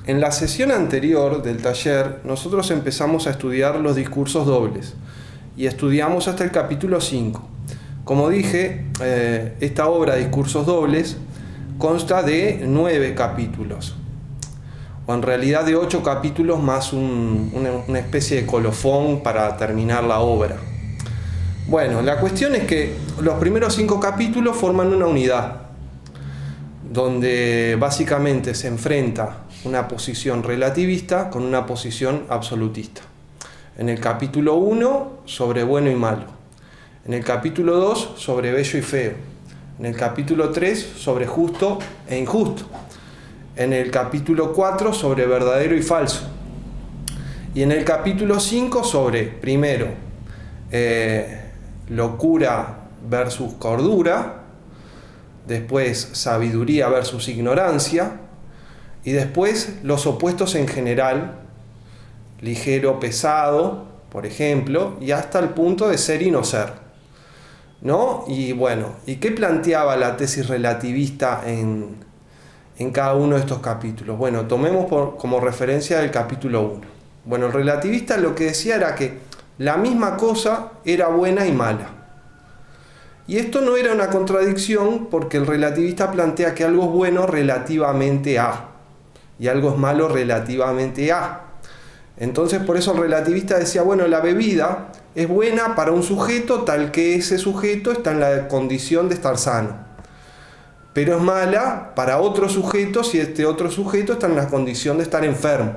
En la sesión anterior del taller nosotros empezamos a estudiar los discursos dobles y estudiamos hasta el capítulo 5. Como dije, esta obra Discursos dobles consta de 9 capítulos, o en realidad de 8 capítulos más una especie de colofón para terminar la obra. Bueno, la cuestión es que los primeros 5 capítulos forman una unidad, donde básicamente se enfrenta una posición relativista con una posición absolutista. En el capítulo 1, sobre bueno y malo. En el capítulo 2, sobre bello y feo. En el capítulo 3, sobre justo e injusto. En el capítulo 4, sobre verdadero y falso. Y en el capítulo 5, sobre, primero, locura versus cordura. Después, sabiduría versus ignorancia. Y después, los opuestos en general, ligero, pesado, por ejemplo, y hasta el punto de ser y no ser, ¿no? Y bueno, ¿y qué planteaba la tesis relativista en cada uno de estos capítulos? Bueno, tomemos como referencia el capítulo 1. Bueno, el relativista lo que decía era que la misma cosa era buena y mala. Y esto no era una contradicción, porque el relativista plantea que algo es bueno relativamente a, y algo es malo relativamente a. Entonces, por eso el relativista decía, bueno, la bebida es buena para un sujeto tal que ese sujeto está en la condición de estar sano, pero es mala para otro sujeto si este otro sujeto está en la condición de estar enfermo.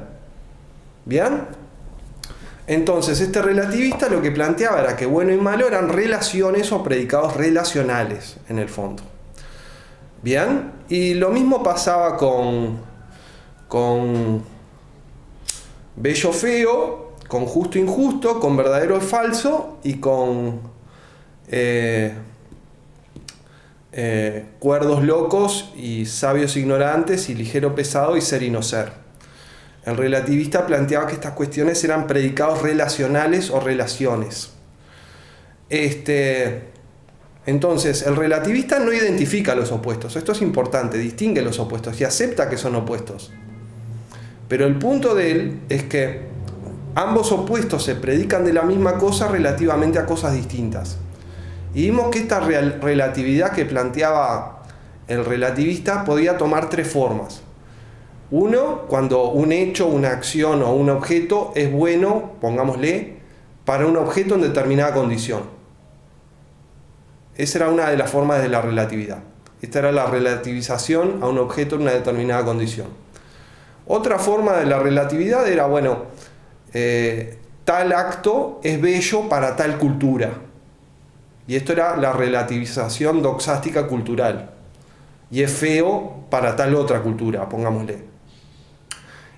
¿Bien? Entonces, este relativista lo que planteaba era que bueno y malo eran relaciones o predicados relacionales, en el fondo. ¿Bien? Y lo mismo pasaba con bello feo, con justo injusto, con verdadero falso y con cuerdos locos y sabios ignorantes y ligero pesado y ser y no ser. El relativista planteaba que estas cuestiones eran predicados relacionales o relaciones. Entonces, el relativista no identifica los opuestos. Esto es importante, distingue los opuestos y acepta que son opuestos. Pero el punto de él es que ambos opuestos se predican de la misma cosa relativamente a cosas distintas. Y vimos que esta relatividad que planteaba el relativista podía tomar 3 formas. Uno, cuando un hecho, una acción o un objeto es bueno, pongámosle, para un objeto en determinada condición. Esa era una de las formas de la relatividad. Esta era la relativización a un objeto en una determinada condición. Otra forma de la relatividad era, bueno, tal acto es bello para tal cultura. Y esto era la relativización doxástica cultural. Y es feo para tal otra cultura, pongámosle.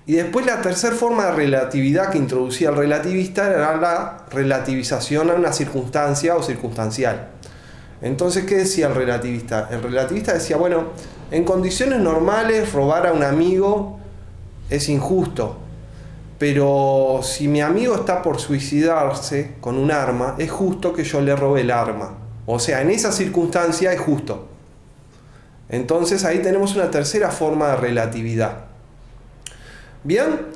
Y después la tercera forma de relatividad que introducía el relativista era la relativización a una circunstancia o circunstancial. Entonces, ¿qué decía el relativista? El relativista decía, bueno, en condiciones normales robar a un amigo es injusto, pero si mi amigo está por suicidarse con un arma, es justo que yo le robe el arma. O sea, en esa circunstancia es justo. Entonces ahí tenemos una tercera forma de relatividad. Bien,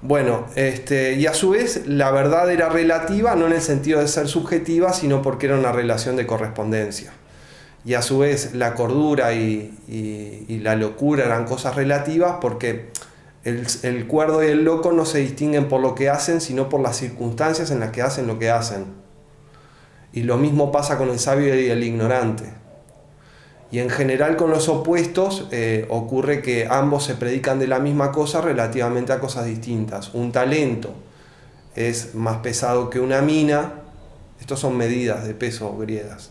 bueno, y a su vez la verdad era relativa, no en el sentido de ser subjetiva, sino porque era una relación de correspondencia. Y a su vez la cordura y la locura eran cosas relativas, porque el cuerdo y el loco no se distinguen por lo que hacen, sino por las circunstancias en las que hacen lo que hacen. Y lo mismo pasa con el sabio y el ignorante. Y en general con los opuestos ocurre que ambos se predican de la misma cosa relativamente a cosas distintas. Un talento es más pesado que una mina. Estos son medidas de peso griegas.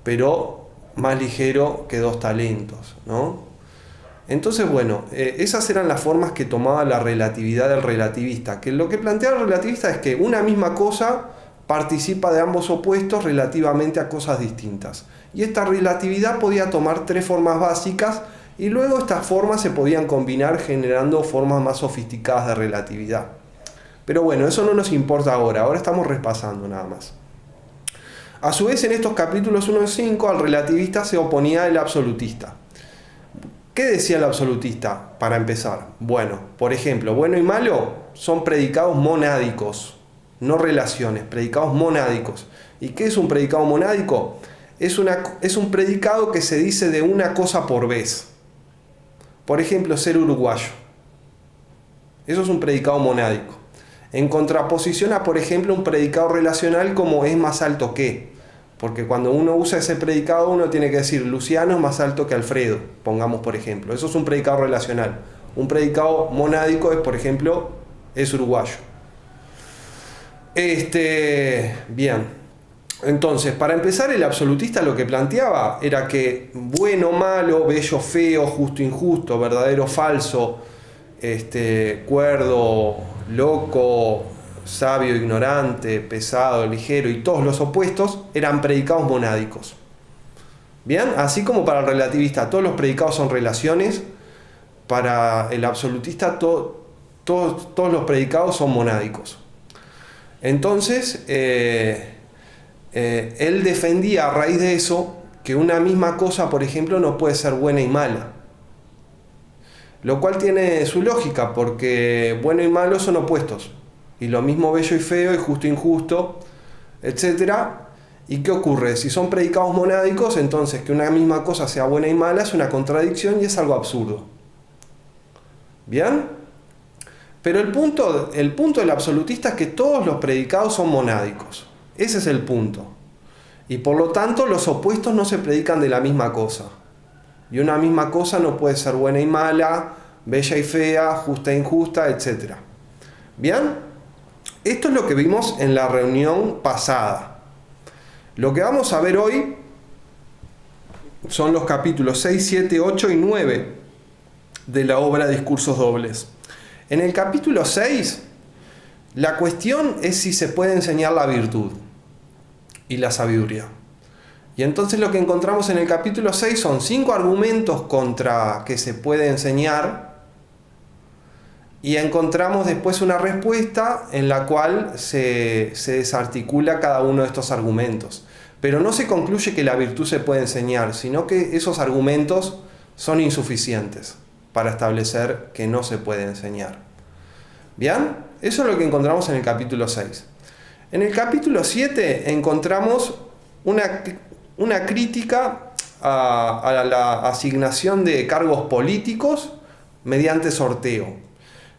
Pero más ligero que 2 talentos, ¿no? Entonces, bueno, esas eran las formas que tomaba la relatividad del relativista, que lo que plantea el relativista es que una misma cosa participa de ambos opuestos relativamente a cosas distintas. Y esta relatividad podía tomar 3 formas básicas, y luego estas formas se podían combinar generando formas más sofisticadas de relatividad. Pero bueno, eso no nos importa ahora estamos repasando nada más. A su vez, en estos capítulos 1 y 5, al relativista se oponía el absolutista, ¿Qué decía el absolutista para empezar? Bueno, por ejemplo, bueno y malo son predicados monádicos, no relaciones, predicados monádicos. ¿Y qué es un predicado monádico? Es un predicado que se dice de una cosa por vez. Por ejemplo, ser uruguayo. Eso es un predicado monádico. En contraposición a, por ejemplo, un predicado relacional como es más alto que. Porque cuando uno usa ese predicado, uno tiene que decir Luciano es más alto que Alfredo, pongamos por ejemplo. Eso es un predicado relacional. Un predicado monádico es, por ejemplo, es uruguayo. Bien. Entonces, para empezar, el absolutista lo que planteaba era que bueno, malo, bello, feo, justo, injusto, verdadero, falso, cuerdo, loco, sabio, ignorante, pesado, ligero y todos los opuestos eran predicados monádicos. Bien, así como para el relativista todos los predicados son relaciones, para el absolutista todos los predicados son monádicos. Entonces, él defendía a raíz de eso que una misma cosa, por ejemplo, no puede ser buena y mala. Lo cual tiene su lógica, porque bueno y malo son opuestos. Y lo mismo bello y feo, y justo e injusto, etc. ¿Y qué ocurre? Si son predicados monádicos, entonces que una misma cosa sea buena y mala es una contradicción y es algo absurdo. ¿Bien? Pero el punto del absolutista es que todos los predicados son monádicos. Ese es el punto. Y por lo tanto los opuestos no se predican de la misma cosa. Y una misma cosa no puede ser buena y mala, bella y fea, justa e injusta, etc. ¿Bien? Esto es lo que vimos en la reunión pasada. Lo que vamos a ver hoy son los capítulos 6, 7, 8 y 9 de la obra Discursos Dobles. En el capítulo 6, la cuestión es si se puede enseñar la virtud y la sabiduría. Y entonces lo que encontramos en el capítulo 6 son 5 argumentos contra que se puede enseñar, y encontramos después una respuesta en la cual se desarticula cada uno de estos argumentos. Pero no se concluye que la virtud se puede enseñar, sino que esos argumentos son insuficientes para establecer que no se puede enseñar. ¿Bien? Eso es lo que encontramos en el capítulo 6. En el capítulo 7 encontramos una crítica a la asignación de cargos políticos mediante sorteo.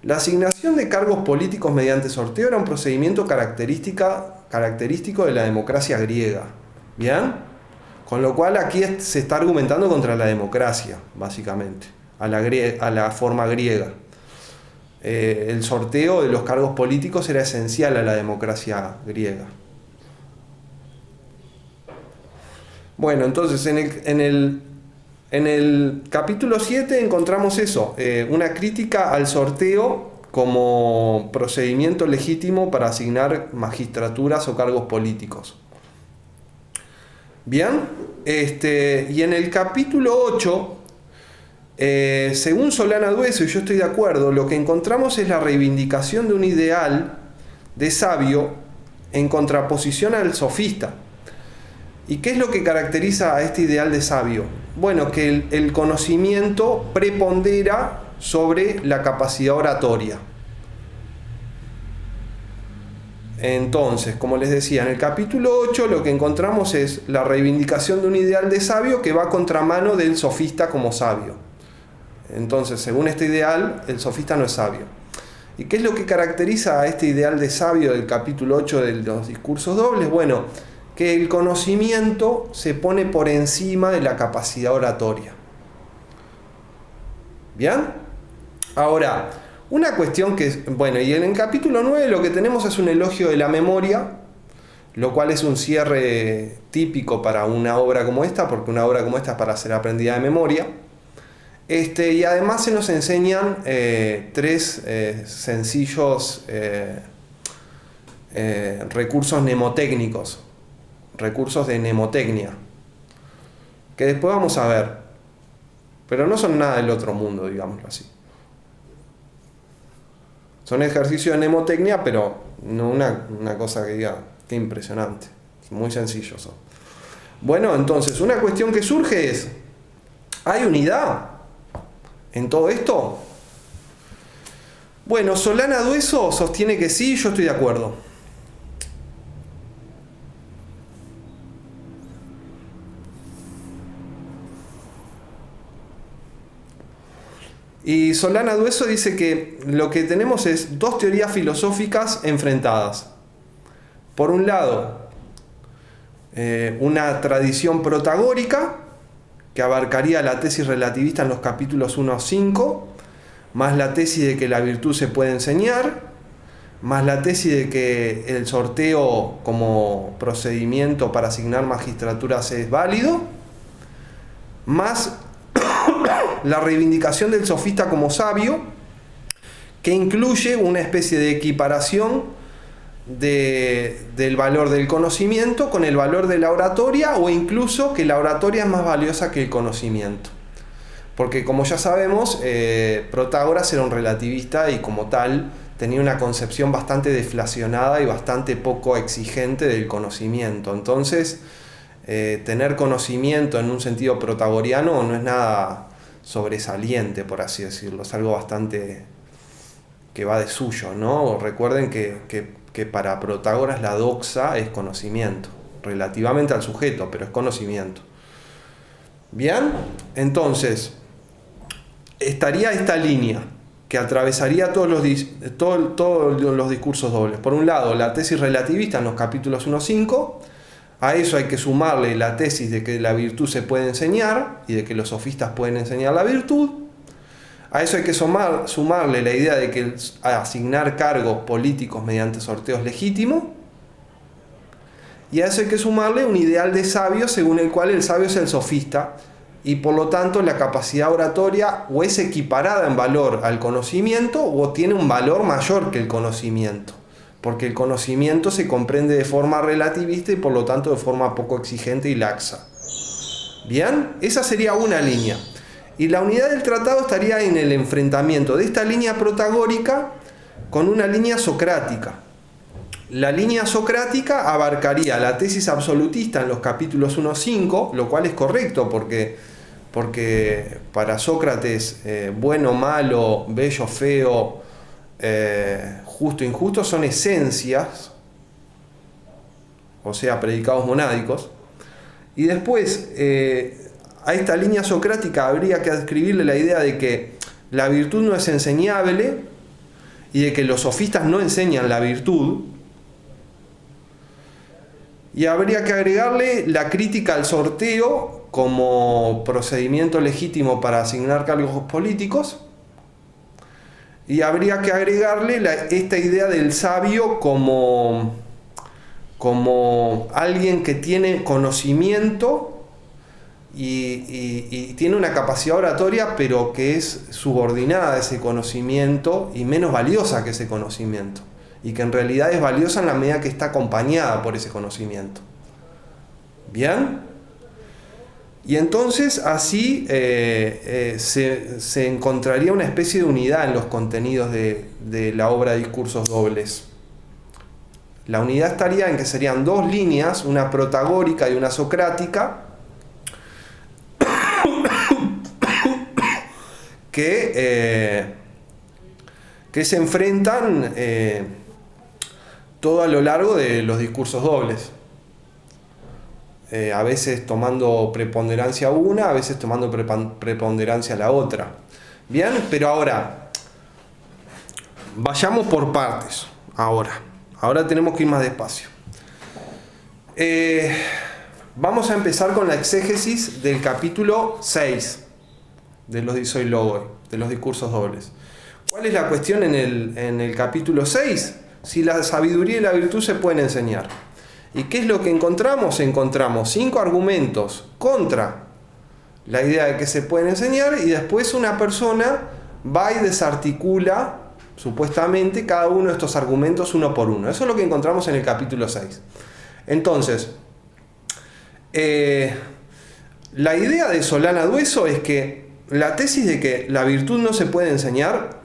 La asignación de cargos políticos mediante sorteo era un procedimiento característico de la democracia griega. ¿Bien? Con lo cual aquí se está argumentando contra la democracia, básicamente, a la forma griega. El sorteo de los cargos políticos era esencial a la democracia griega. Bueno, entonces en el capítulo 7 encontramos eso, una crítica al sorteo como procedimiento legítimo para asignar magistraturas o cargos políticos. Bien, y en el capítulo 8, según Solana Dueso, y yo estoy de acuerdo, lo que encontramos es la reivindicación de un ideal de sabio en contraposición al sofista. ¿Y qué es lo que caracteriza a este ideal de sabio? Bueno, que el conocimiento prepondera sobre la capacidad oratoria. Entonces, como les decía, en el capítulo 8 lo que encontramos es la reivindicación de un ideal de sabio que va a contramano del sofista como sabio. Entonces, según este ideal, el sofista no es sabio. ¿Y qué es lo que caracteriza a este ideal de sabio del capítulo 8 de los discursos dobles? Bueno, que el conocimiento se pone por encima de la capacidad oratoria. ¿Bien? Ahora, una cuestión que, bueno, y en el capítulo 9 lo que tenemos es un elogio de la memoria, lo cual es un cierre típico para una obra como esta, porque una obra como esta es para ser aprendida de memoria. Y además se nos enseñan 3 sencillos recursos mnemotécnicos, recursos de mnemotecnia, que después vamos a ver, pero no son nada del otro mundo, digámoslo así. Son ejercicios de mnemotecnia, pero no una cosa que diga, qué impresionante, muy sencillos son. Bueno, entonces, una cuestión que surge es, ¿hay unidad? en todo esto? Bueno, Solana Dueso sostiene que sí, yo estoy de acuerdo. Y Solana Dueso dice que lo que tenemos es dos teorías filosóficas enfrentadas. Por un lado, una tradición protagórica que abarcaría la tesis relativista en los capítulos 1 a 5, más la tesis de que la virtud se puede enseñar, más la tesis de que el sorteo como procedimiento para asignar magistraturas es válido, más la reivindicación del sofista como sabio, que incluye una especie de equiparación del valor del conocimiento con el valor de la oratoria, o incluso que la oratoria es más valiosa que el conocimiento. Porque como ya sabemos, Protágoras era un relativista y como tal tenía una concepción bastante deflacionada y bastante poco exigente del conocimiento. Entonces, tener conocimiento en un sentido protagoriano no es nada sobresaliente, por así decirlo. Es algo bastante que va de suyo, ¿no? Recuerden que para Protágoras la doxa es conocimiento, relativamente al sujeto, pero es conocimiento. Bien, entonces estaría esta línea que atravesaría todos los discursos dobles. Por un lado, la tesis relativista en los capítulos 1 a 5. A eso hay que sumarle la tesis de que la virtud se puede enseñar y de que los sofistas pueden enseñar la virtud. A eso hay que sumarle la idea de que asignar cargos políticos mediante sorteos legítimos. Y a eso hay que sumarle un ideal de sabio según el cual el sabio es el sofista y por lo tanto la capacidad oratoria o es equiparada en valor al conocimiento o tiene un valor mayor que el conocimiento, porque el conocimiento se comprende de forma relativista y por lo tanto de forma poco exigente y laxa. Bien, esa sería una línea. Y la unidad del tratado estaría en el enfrentamiento de esta línea protagórica con una línea socrática. La línea socrática abarcaría la tesis absolutista en los capítulos 1 a 5, lo cual es correcto porque para Sócrates bueno, malo, bello, feo, justo, injusto son esencias, o sea, predicados monádicos. Y después a esta línea socrática habría que adscribirle la idea de que la virtud no es enseñable y de que los sofistas no enseñan la virtud. Y habría que agregarle la crítica al sorteo como procedimiento legítimo para asignar cargos políticos. Y habría que agregarle esta idea del sabio como alguien que tiene conocimiento y tiene una capacidad oratoria, pero que es subordinada a ese conocimiento y menos valiosa que ese conocimiento. Y que en realidad es valiosa en la medida que está acompañada por ese conocimiento. ¿Bien? Y entonces así se encontraría una especie de unidad en los contenidos de la obra de Discursos Dobles. La unidad estaría en que serían dos líneas, una protagórica y una socrática, que se enfrentan todo a lo largo de los discursos dobles. A veces tomando preponderancia una, a veces tomando preponderancia la otra. Bien, pero ahora vayamos por partes. Ahora tenemos que ir más despacio. Vamos a empezar con la exégesis del capítulo 6 de los Disoilogoi, de los discursos dobles. ¿Cuál es la cuestión en el capítulo 6? Si la sabiduría y la virtud se pueden enseñar. ¿Y qué es lo que encontramos? Encontramos 5 argumentos contra la idea de que se pueden enseñar y después una persona va y desarticula supuestamente cada uno de estos argumentos uno por uno. Eso es lo que encontramos en el capítulo 6. Entonces, la idea de Solana Dueso es que la tesis de que la virtud no se puede enseñar,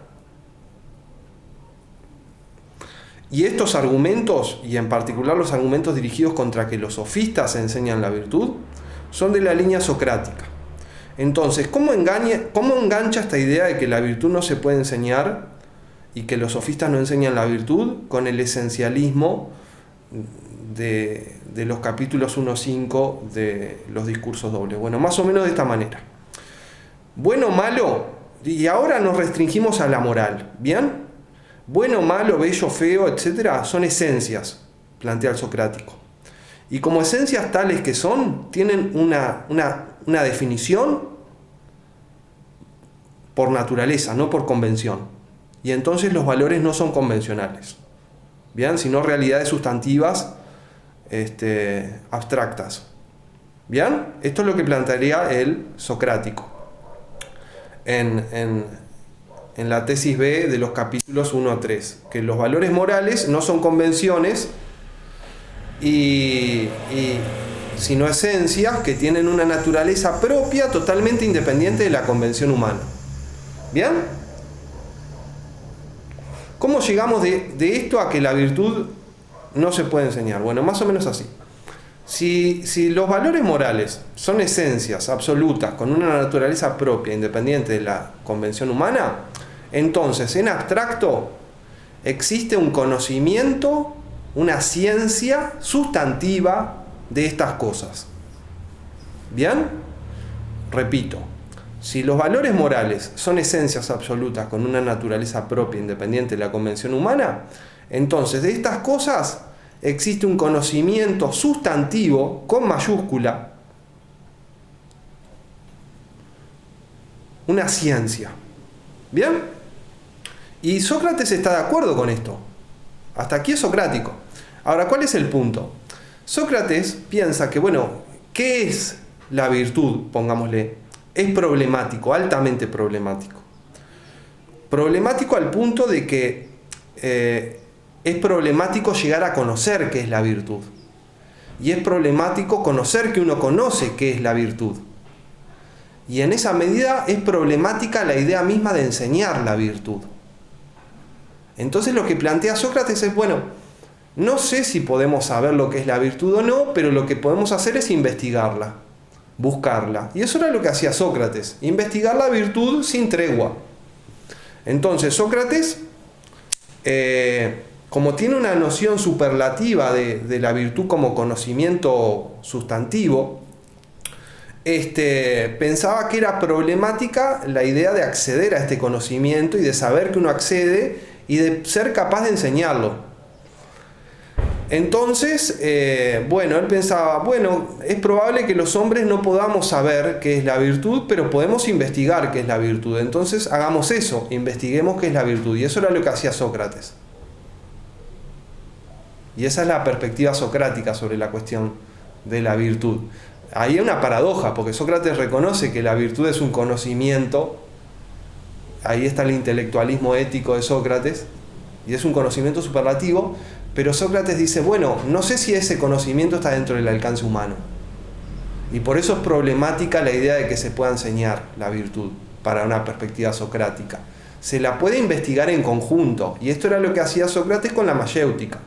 y estos argumentos, y en particular los argumentos dirigidos contra que los sofistas enseñan la virtud, son de la línea socrática. Entonces, ¿cómo engancha esta idea de que la virtud no se puede enseñar y que los sofistas no enseñan la virtud con el esencialismo de los capítulos 1-5 de los discursos dobles? Bueno, más o menos de esta manera. Bueno, malo, y ahora nos restringimos a la moral, ¿bien? Bueno, malo, bello, feo, etcétera, son esencias, plantea el socrático. Y como esencias tales que son, tienen una definición por naturaleza, no por convención. Y entonces los valores no son convencionales, ¿bien? Sino realidades sustantivas abstractas. ¿Bien? Esto es lo que plantearía el socrático en la tesis B de los capítulos 1-3, que los valores morales no son convenciones sino esencias que tienen una naturaleza propia totalmente independiente de la convención humana. ¿Bien? ¿Cómo llegamos de esto a que la virtud no se puede enseñar? Bueno, más o menos así. Si los valores morales son esencias absolutas con una naturaleza propia independiente de la convención humana, entonces en abstracto existe un conocimiento, una ciencia sustantiva de estas cosas. ¿Bien? Repito, si los valores morales son esencias absolutas con una naturaleza propia independiente de la convención humana, entonces de estas cosas existe un conocimiento sustantivo con mayúscula, una ciencia. ¿Bien? Y Sócrates está de acuerdo con esto. Hasta aquí es socrático. Ahora, ¿cuál es el punto? Sócrates piensa que, bueno, ¿qué es la virtud? Pongámosle. Es problemático, altamente problemático. Problemático al punto de que es problemático llegar a conocer qué es la virtud. Y es problemático conocer que uno conoce qué es la virtud. Y en esa medida es problemática la idea misma de enseñar la virtud. Entonces lo que plantea Sócrates es, bueno, no sé si podemos saber lo que es la virtud o no, pero lo que podemos hacer es investigarla, buscarla. Y eso era lo que hacía Sócrates, investigar la virtud sin tregua. Entonces Sócrates, como tiene una noción superlativa de la virtud como conocimiento sustantivo, pensaba que era problemática la idea de acceder a este conocimiento y de saber que uno accede y de ser capaz de enseñarlo. Entonces, él pensaba, bueno, es probable que los hombres no podamos saber qué es la virtud, pero podemos investigar qué es la virtud. Entonces, hagamos eso, investiguemos qué es la virtud. Y eso era lo que hacía Sócrates. Y esa es la perspectiva socrática sobre la cuestión de la virtud. Ahí hay una paradoja, porque Sócrates reconoce que la virtud es un conocimiento. Ahí está el intelectualismo ético de Sócrates, y es un conocimiento superlativo, pero Sócrates dice, bueno, no sé si ese conocimiento está dentro del alcance humano. Y por eso es problemática la idea de que se pueda enseñar la virtud para una perspectiva socrática. Se la puede investigar en conjunto, y esto era lo que hacía Sócrates con la mayéutica.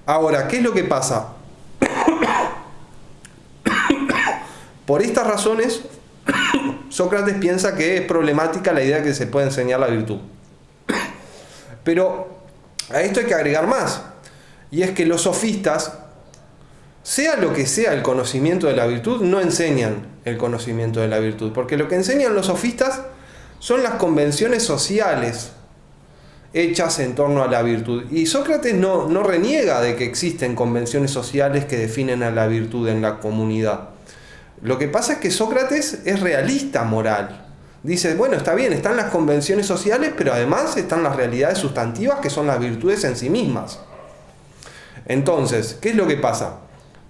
Ahora, ¿qué es lo que pasa? Por estas razones, Sócrates piensa que es problemática la idea de que se puede enseñar la virtud. Pero a esto hay que agregar más. Y es que los sofistas, sea lo que sea el conocimiento de la virtud, no enseñan el conocimiento de la virtud. Porque lo que enseñan los sofistas son las convenciones sociales hechas en torno a la virtud. Y Sócrates no reniega de que existen convenciones sociales que definen a la virtud en la comunidad. Lo que pasa es que Sócrates es realista moral. Dice, bueno, está bien, están las convenciones sociales, pero además están las realidades sustantivas que son las virtudes en sí mismas. Entonces, ¿qué es lo que pasa?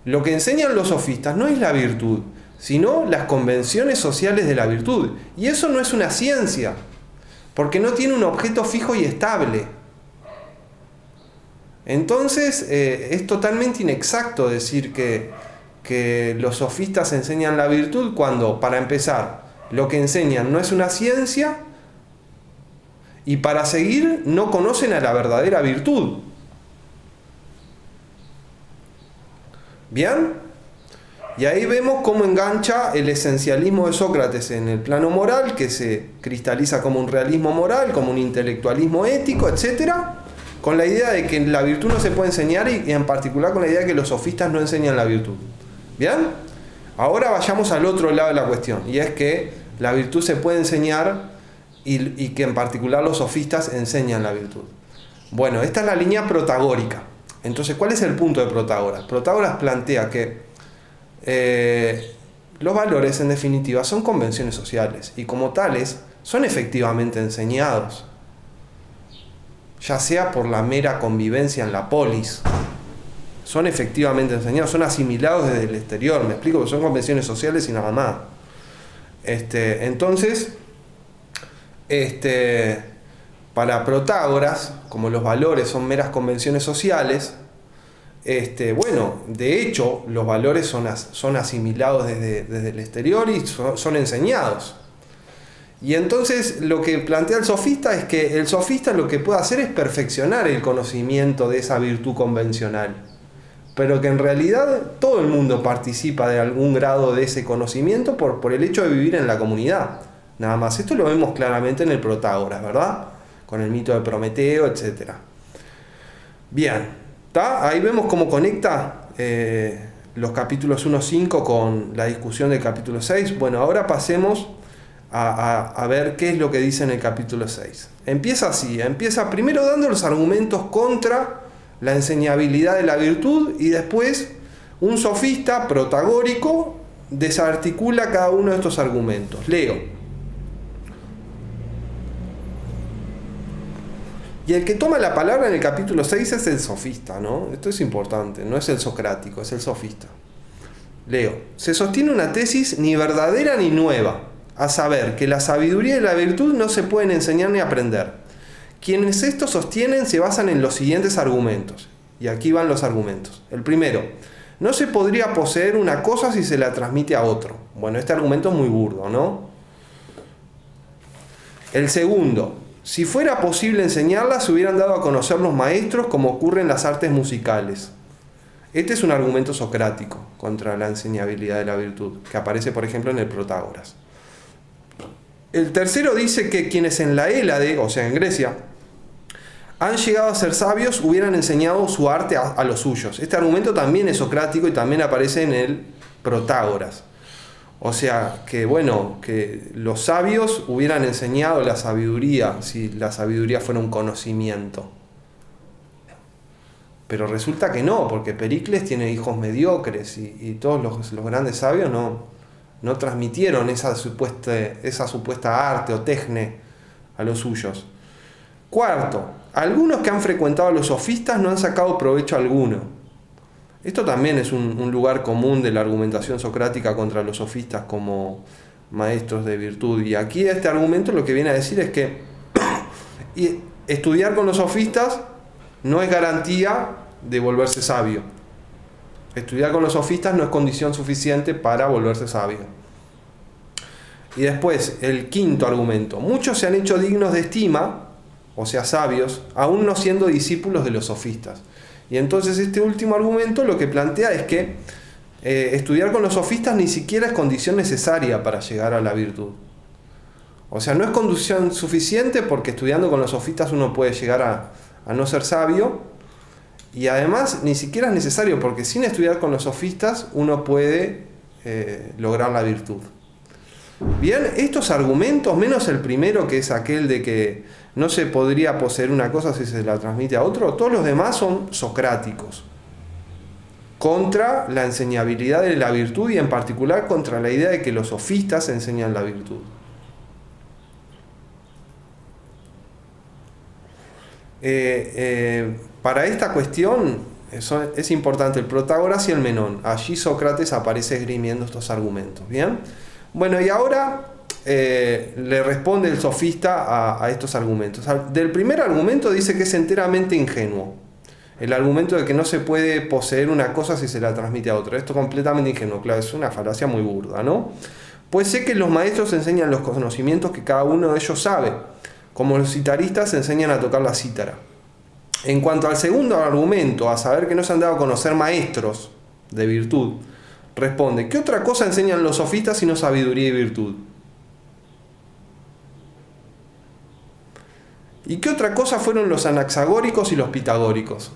Lo que enseñan los sofistas no es la virtud, sino las convenciones sociales de la virtud. Y eso no es una ciencia, porque no tiene un objeto fijo y estable. Entonces, es totalmente inexacto decir que los sofistas enseñan la virtud cuando, para empezar, lo que enseñan no es una ciencia, y para seguir, no conocen a la verdadera virtud. ¿Bien? Y ahí vemos cómo engancha el esencialismo de Sócrates en el plano moral, que se cristaliza como un realismo moral, como un intelectualismo ético, etc., con la idea de que la virtud no se puede enseñar y en particular con la idea de que los sofistas no enseñan la virtud. ¿Bien? Ahora vayamos al otro lado de la cuestión, y es que la virtud se puede enseñar y que en particular los sofistas enseñan la virtud. Bueno, esta es la línea protagórica. Entonces, ¿cuál es el punto de Protágoras? Protágoras plantea que los valores, en definitiva, son convenciones sociales y como tales son efectivamente enseñados, ya sea por la mera convivencia en la polis. Son efectivamente enseñados, son asimilados desde el exterior, me explico, que son convenciones sociales y nada más. Entonces, para Protágoras, como los valores son meras convenciones sociales, bueno, de hecho, los valores son asimilados desde el exterior y son enseñados. Y entonces lo que plantea el sofista es que el sofista lo que puede hacer es perfeccionar el conocimiento de esa virtud convencional, pero que en realidad todo el mundo participa de algún grado de ese conocimiento por el hecho de vivir en la comunidad. Nada más, esto lo vemos claramente en el Protágoras, ¿verdad? Con el mito de Prometeo, etc. Bien, ¿está? Ahí vemos cómo conecta los capítulos 1-5 con la discusión del capítulo 6. Bueno, ahora pasemos a ver qué es lo que dice en el capítulo 6. Empieza así, empieza primero dando los argumentos contra la enseñabilidad de la virtud y después un sofista protagórico desarticula cada uno de estos argumentos. Leo. Y el que toma la palabra en el capítulo 6 es el sofista, ¿no? Esto es importante, no es el socrático, es el sofista. Leo. Se sostiene una tesis ni verdadera ni nueva, a saber, que la sabiduría y la virtud no se pueden enseñar ni aprender. Quienes esto sostienen se basan en los siguientes argumentos. Y aquí van los argumentos. El primero, no se podría poseer una cosa si se la transmite a otro. Bueno, este argumento es muy burdo, ¿no? El segundo, si fuera posible enseñarla, se hubieran dado a conocer los maestros como ocurre en las artes musicales. Este es un argumento socrático contra la enseñabilidad de la virtud, que aparece, por ejemplo, en el Protágoras. El tercero dice que quienes en la Hélade, o sea, en Grecia, han llegado a ser sabios, hubieran enseñado su arte a los suyos. Este argumento también es socrático y también aparece en el Protágoras. O sea, que bueno, que los sabios hubieran enseñado la sabiduría, si la sabiduría fuera un conocimiento. Pero resulta que no, porque Pericles tiene hijos mediocres y todos los grandes sabios no transmitieron esa supuesta arte o tecne a los suyos. Cuarto, algunos que han frecuentado a los sofistas no han sacado provecho alguno. Esto también es un lugar común de la argumentación socrática contra los sofistas como maestros de virtud. Y aquí este argumento lo que viene a decir es que estudiar con los sofistas no es garantía de volverse sabio. Estudiar con los sofistas no es condición suficiente para volverse sabio. Y después, el quinto argumento. Muchos se han hecho dignos de estima, o sea, sabios, aún no siendo discípulos de los sofistas. Y entonces este último argumento lo que plantea es que estudiar con los sofistas ni siquiera es condición necesaria para llegar a la virtud. O sea, no es condición suficiente porque estudiando con los sofistas uno puede llegar a no ser sabio. Y además ni siquiera es necesario porque sin estudiar con los sofistas uno puede lograr la virtud. Bien, estos argumentos, menos el primero que es aquel de que no se podría poseer una cosa si se la transmite a otro, todos los demás son socráticos, contra la enseñabilidad de la virtud y en particular contra la idea de que los sofistas enseñan la virtud. Para esta cuestión es importante el Protágoras y el Menón. Allí Sócrates aparece esgrimiendo estos argumentos. ¿Bien? Bueno, y ahora le responde el sofista a estos argumentos. Del primer argumento dice que es enteramente ingenuo. El argumento de que no se puede poseer una cosa si se la transmite a otra. Esto es completamente ingenuo, claro, es una falacia muy burda, ¿no? Pues sé que los maestros enseñan los conocimientos que cada uno de ellos sabe, como los citaristas enseñan a tocar la cítara. En cuanto al segundo argumento, a saber que no se han dado a conocer maestros, de virtud, responde: ¿qué otra cosa enseñan los sofistas sino sabiduría y virtud? ¿Y qué otra cosa fueron los anaxagóricos y los pitagóricos?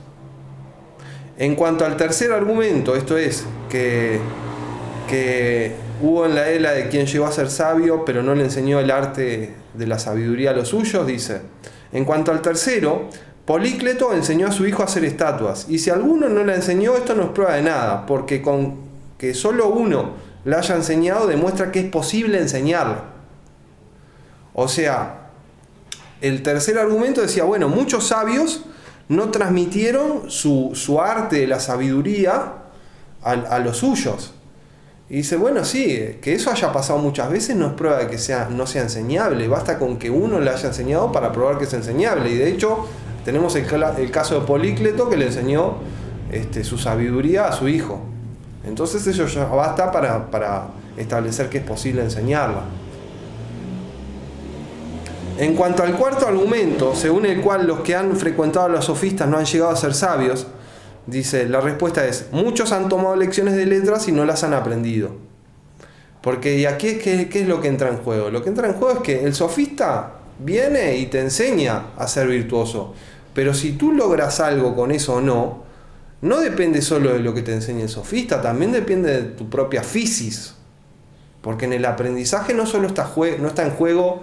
En cuanto al tercer argumento, esto es, que hubo en la era de quien llegó a ser sabio, pero no le enseñó el arte de la sabiduría a los suyos, dice: en cuanto al tercero, Polícleto enseñó a su hijo a hacer estatuas, y si alguno no le enseñó, esto no es prueba de nada, porque con que solo uno le haya enseñado demuestra que es posible enseñarlo. O sea, el tercer argumento decía, bueno, muchos sabios no transmitieron su arte de la sabiduría a los suyos. Y dice, bueno, sí, que eso haya pasado muchas veces no es prueba de que no sea enseñable, basta con que uno le haya enseñado para probar que es enseñable. Y de hecho tenemos el caso de Polícleto, que le enseñó su sabiduría a su hijo. Entonces eso ya basta para establecer que es posible enseñarla. En cuanto al cuarto argumento, según el cual los que han frecuentado a los sofistas no han llegado a ser sabios, dice, la respuesta es: muchos han tomado lecciones de letras y no las han aprendido. Porque ¿y aquí qué es lo que entra en juego? Lo que entra en juego es que el sofista viene y te enseña a ser virtuoso. Pero si tú logras algo con eso o no, no depende solo de lo que te enseña el sofista, también depende de tu propia physis. Porque en el aprendizaje no solo no está en juego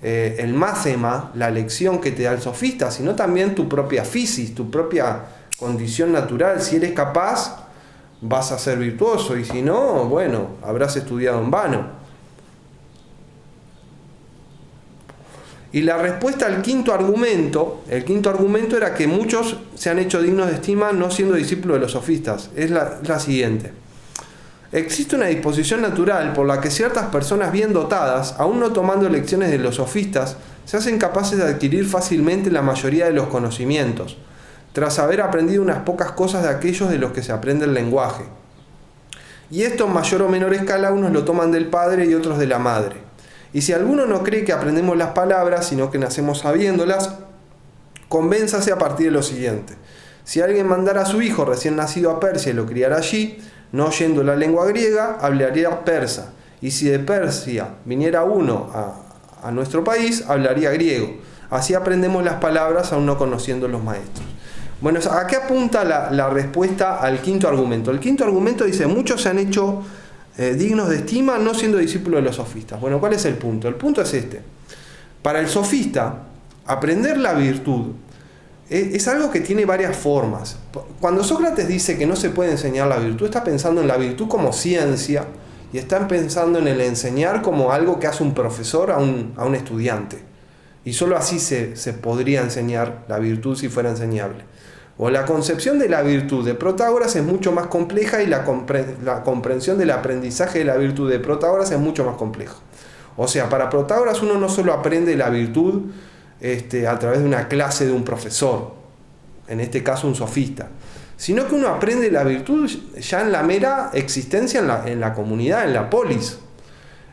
el máthema, la lección que te da el sofista, sino también tu propia physis, tu propia condición natural. Si eres capaz, vas a ser virtuoso, y si no, bueno, habrás estudiado en vano. Y la respuesta al quinto argumento, el quinto argumento era que muchos se han hecho dignos de estima no siendo discípulos de los sofistas, es la siguiente. Existe una disposición natural por la que ciertas personas bien dotadas, aún no tomando lecciones de los sofistas, se hacen capaces de adquirir fácilmente la mayoría de los conocimientos, tras haber aprendido unas pocas cosas de aquellos de los que se aprende el lenguaje. Y esto en mayor o menor escala unos lo toman del padre y otros de la madre. Y si alguno no cree que aprendemos las palabras, sino que nacemos sabiéndolas, convénzase a partir de lo siguiente. Si alguien mandara a su hijo recién nacido a Persia y lo criara allí, no oyendo la lengua griega, hablaría persa. Y si de Persia viniera uno a nuestro país, hablaría griego. Así aprendemos las palabras aún no conociendo los maestros. Bueno, ¿a qué apunta la respuesta al quinto argumento? El quinto argumento dice, muchos se han hecho dignos de estima no siendo discípulos de los sofistas. Bueno, ¿cuál es el punto? El punto es este. Para el sofista, aprender la virtud es algo que tiene varias formas. Cuando Sócrates dice que no se puede enseñar la virtud, está pensando en la virtud como ciencia y está pensando en el enseñar como algo que hace un profesor a un estudiante. Y solo así se podría enseñar la virtud si fuera enseñable. O la concepción de la virtud de Protágoras es mucho más compleja y la comprensión del aprendizaje de la virtud de Protágoras es mucho más complejo. O sea, para Protágoras uno no solo aprende la virtud a través de una clase de un profesor, en este caso un sofista, sino que uno aprende la virtud ya en la mera existencia en la comunidad, en la polis.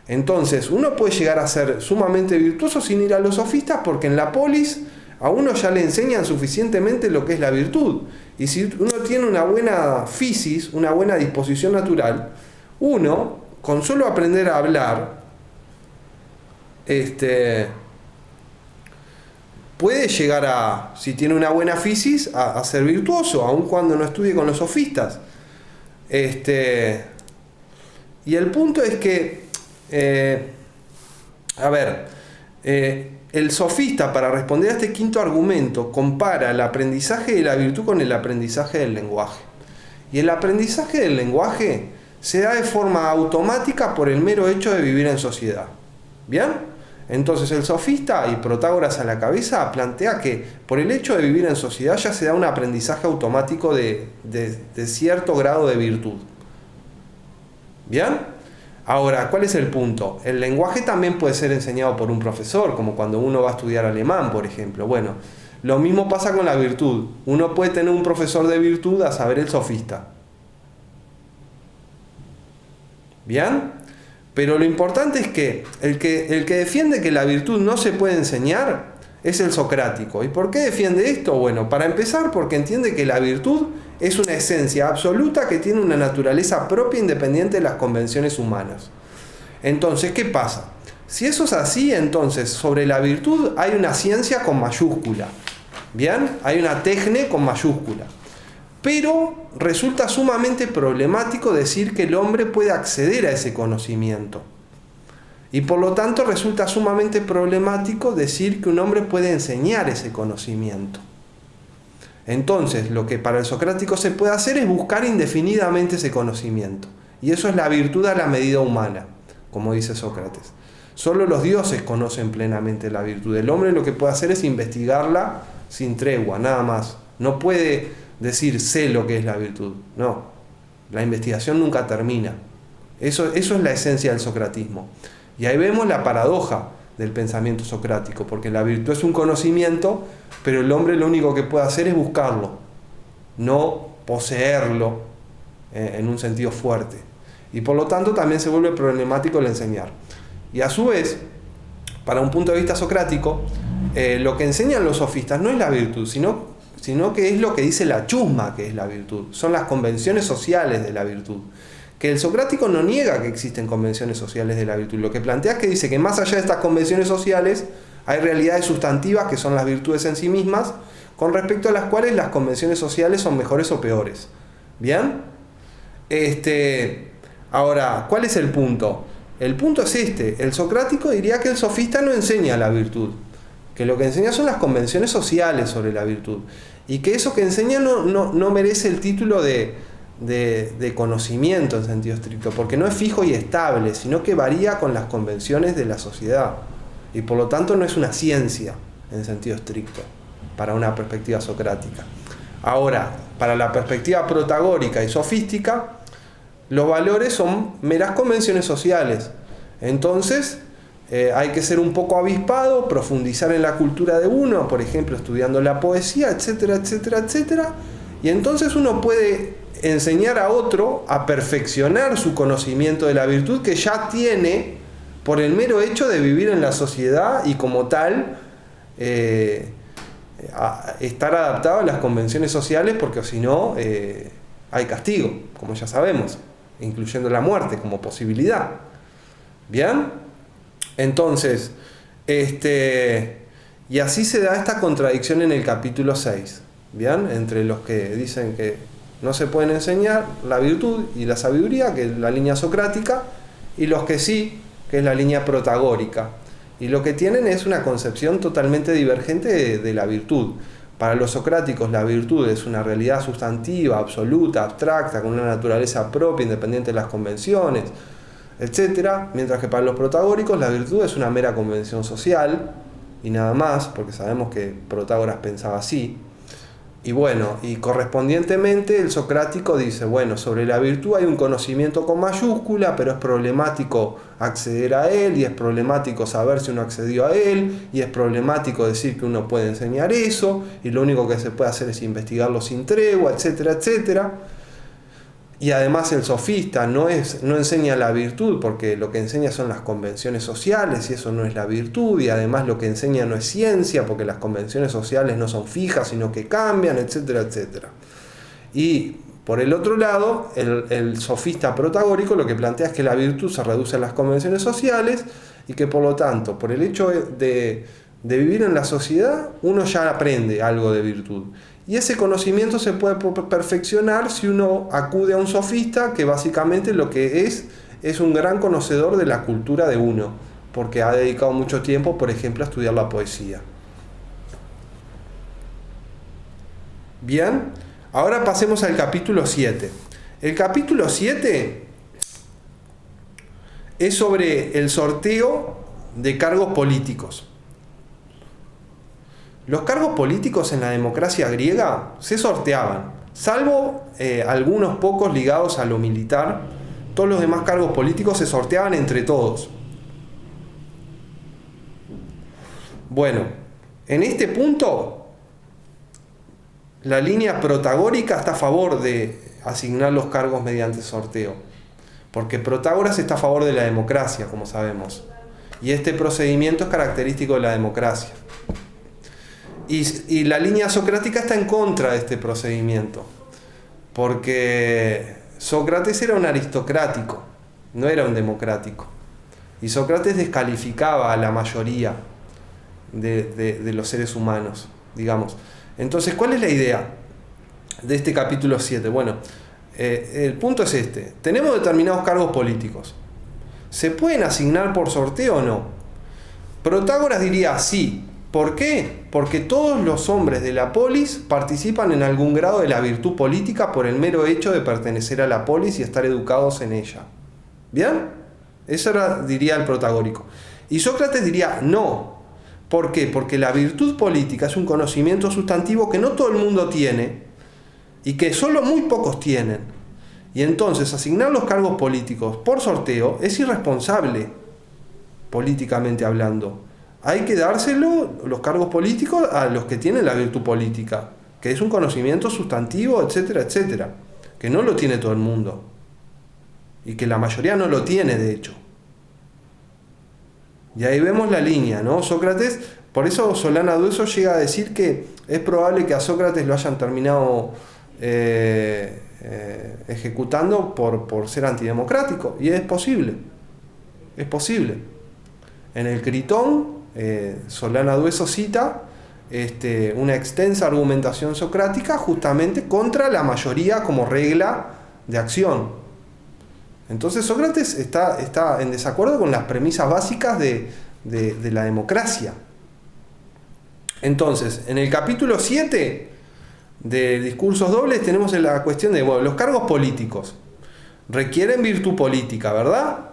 Entonces uno puede llegar a ser sumamente virtuoso sin ir a los sofistas, porque en la polis a uno ya le enseñan suficientemente lo que es la virtud. Y si uno tiene una buena physis, una buena disposición natural, uno, con solo aprender a hablar, puede llegar a, si tiene una buena physis, a ser virtuoso, aun cuando no estudie con los sofistas. Y el punto es que, el sofista, para responder a este quinto argumento, compara el aprendizaje de la virtud con el aprendizaje del lenguaje. Y el aprendizaje del lenguaje se da de forma automática por el mero hecho de vivir en sociedad. ¿Bien? Entonces el sofista, y Protágoras a la cabeza, plantea que por el hecho de vivir en sociedad ya se da un aprendizaje automático de cierto grado de virtud. ¿Bien? Ahora, ¿cuál es el punto? El lenguaje también puede ser enseñado por un profesor, como cuando uno va a estudiar alemán, por ejemplo. Bueno, lo mismo pasa con la virtud. Uno puede tener un profesor de virtud, a saber, el sofista. ¿Bien? Pero lo importante es que el que defiende que la virtud no se puede enseñar, es el socrático. ¿Y por qué defiende esto? Bueno, para empezar, porque entiende que la virtud es una esencia absoluta que tiene una naturaleza propia independiente de las convenciones humanas. Entonces, ¿qué pasa? Si eso es así, entonces sobre la virtud hay una ciencia con mayúscula. ¿Bien? Hay una técnica con mayúscula. Pero resulta sumamente problemático decir que el hombre puede acceder a ese conocimiento. Y por lo tanto resulta sumamente problemático decir que un hombre puede enseñar ese conocimiento. Entonces, lo que para el socrático se puede hacer es buscar indefinidamente ese conocimiento. Y eso es la virtud a la medida humana, como dice Sócrates. Solo los dioses conocen plenamente la virtud. El hombre lo que puede hacer es investigarla sin tregua, nada más. No puede decir sé lo que es la virtud. No, la investigación nunca termina. Eso es la esencia del socratismo. Y ahí vemos la paradoja del pensamiento socrático, porque la virtud es un conocimiento, pero el hombre lo único que puede hacer es buscarlo, no poseerlo en un sentido fuerte. Y por lo tanto también se vuelve problemático el enseñar. Y a su vez, para un punto de vista socrático, lo que enseñan los sofistas no es la virtud, sino que es lo que dice la chusma que es la virtud. Son las convenciones sociales de la virtud. Que el socrático no niega que existen convenciones sociales de la virtud. Lo que plantea es que dice que más allá de estas convenciones sociales hay realidades sustantivas que son las virtudes en sí mismas, con respecto a las cuales las convenciones sociales son mejores o peores. ¿Bien? Ahora, ¿cuál es el punto? El punto es este. El socrático diría que el sofista no enseña la virtud, que lo que enseña son las convenciones sociales sobre la virtud, y que eso que enseña no merece el título de conocimiento en sentido estricto, porque no es fijo y estable, sino que varía con las convenciones de la sociedad, y por lo tanto no es una ciencia en sentido estricto para una perspectiva socrática. Ahora, para la perspectiva protagórica y sofística, los valores son meras convenciones sociales. Entonces hay que ser un poco avispado, profundizar en la cultura de uno, por ejemplo estudiando la poesía, etcétera, etcétera, etcétera, y entonces uno puede enseñar a otro a perfeccionar su conocimiento de la virtud que ya tiene por el mero hecho de vivir en la sociedad y como tal estar adaptado a las convenciones sociales, porque si no hay castigo, como ya sabemos, incluyendo la muerte como posibilidad. ¿Bien? Entonces, y así se da esta contradicción en el capítulo 6, ¿bien? Entre los que dicen que no se pueden enseñar la virtud y la sabiduría, que es la línea socrática, y los que sí, que es la línea protagórica. Y lo que tienen es una concepción totalmente divergente de la virtud. Para los socráticos la virtud es una realidad sustantiva, absoluta, abstracta, con una naturaleza propia, independiente de las convenciones, etc. Mientras que para los protagóricos la virtud es una mera convención social y nada más, porque sabemos que Protágoras pensaba así. Y bueno, y correspondientemente el socrático dice, bueno, sobre la virtud hay un conocimiento con mayúscula, pero es problemático acceder a él, y es problemático saber si uno accedió a él, y es problemático decir que uno puede enseñar eso, y lo único que se puede hacer es investigarlo sin tregua, etcétera, etcétera. Y además el sofista no enseña la virtud, porque lo que enseña son las convenciones sociales, y eso no es la virtud, y además lo que enseña no es ciencia, porque las convenciones sociales no son fijas, sino que cambian, etcétera, etcétera. Y por el otro lado, el sofista protagórico lo que plantea es que la virtud se reduce a las convenciones sociales, y que por lo tanto, por el hecho de vivir en la sociedad, uno ya aprende algo de virtud. Y ese conocimiento se puede perfeccionar si uno acude a un sofista, que básicamente lo que es un gran conocedor de la cultura de uno, porque ha dedicado mucho tiempo, por ejemplo, a estudiar la poesía. Bien, ahora pasemos al capítulo 7. El capítulo 7 es sobre el sorteo de cargos políticos. Los cargos políticos en la democracia griega se sorteaban, salvo algunos pocos ligados a lo militar. Todos los demás cargos políticos se sorteaban entre todos. Bueno, en este punto, la línea protagórica está a favor de asignar los cargos mediante sorteo, porque Protágoras está a favor de la democracia, como sabemos, y este procedimiento es característico de la democracia. Y la línea socrática está en contra de este procedimiento, porque Sócrates era un aristocrático, no era un democrático. Y Sócrates descalificaba a la mayoría de los seres humanos, digamos. Entonces, ¿cuál es la idea de este capítulo 7? Bueno, el punto es este. Tenemos determinados cargos políticos. ¿Se pueden asignar por sorteo o no? Protágoras diría sí. ¿Por qué? Porque todos los hombres de la polis participan en algún grado de la virtud política por el mero hecho de pertenecer a la polis y estar educados en ella. ¿Bien? Eso diría el protagórico. Y Sócrates diría no. ¿Por qué? Porque la virtud política es un conocimiento sustantivo que no todo el mundo tiene y que solo muy pocos tienen. Y entonces asignar los cargos políticos por sorteo es irresponsable, políticamente hablando. Hay que dárselo, los cargos políticos, a los que tienen la virtud política, que es un conocimiento sustantivo, etcétera, etcétera, que no lo tiene todo el mundo y que la mayoría no lo tiene, de hecho. Y ahí vemos la línea, ¿no? Sócrates, por eso Solana Dueso llega a decir que es probable que a Sócrates lo hayan terminado ejecutando por ser antidemocrático, y es posible. En el Critón, Solana Dueso cita una extensa argumentación socrática justamente contra la mayoría como regla de acción. Entonces Sócrates está en desacuerdo con las premisas básicas de la democracia. Entonces, en el capítulo 7 de Discursos Dobles tenemos la cuestión de, bueno, los cargos políticos requieren virtud política, ¿verdad?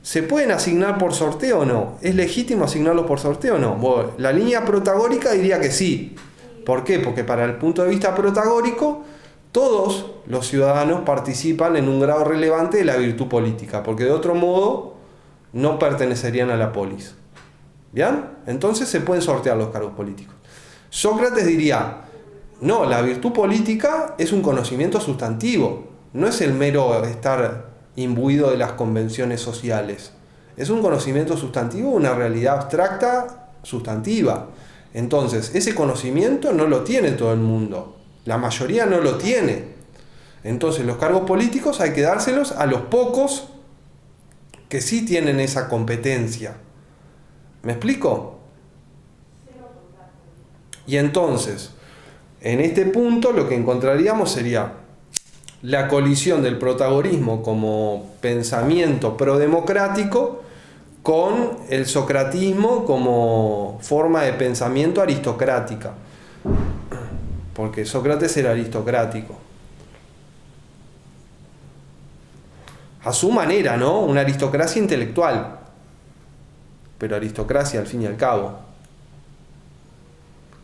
¿Se pueden asignar por sorteo o no? ¿Es legítimo asignarlos por sorteo o no? Bueno, la línea protagórica diría que sí. ¿Por qué? Porque para el punto de vista protagórico, todos los ciudadanos participan en un grado relevante de la virtud política, porque de otro modo no pertenecerían a la polis. ¿Bien? Entonces se pueden sortear los cargos políticos. Sócrates diría, no, la virtud política es un conocimiento sustantivo, no es el mero estar imbuido de las convenciones sociales. Es un conocimiento sustantivo, una realidad abstracta sustantiva. Entonces, ese conocimiento no lo tiene todo el mundo. La mayoría no lo tiene. Entonces, los cargos políticos hay que dárselos a los pocos que sí tienen esa competencia. ¿Me explico? Y entonces, en este punto lo que encontraríamos sería la colisión del protagonismo como pensamiento prodemocrático con el socratismo como forma de pensamiento aristocrática, porque Sócrates era aristocrático a su manera, ¿no? Una aristocracia intelectual, pero aristocracia al fin y al cabo,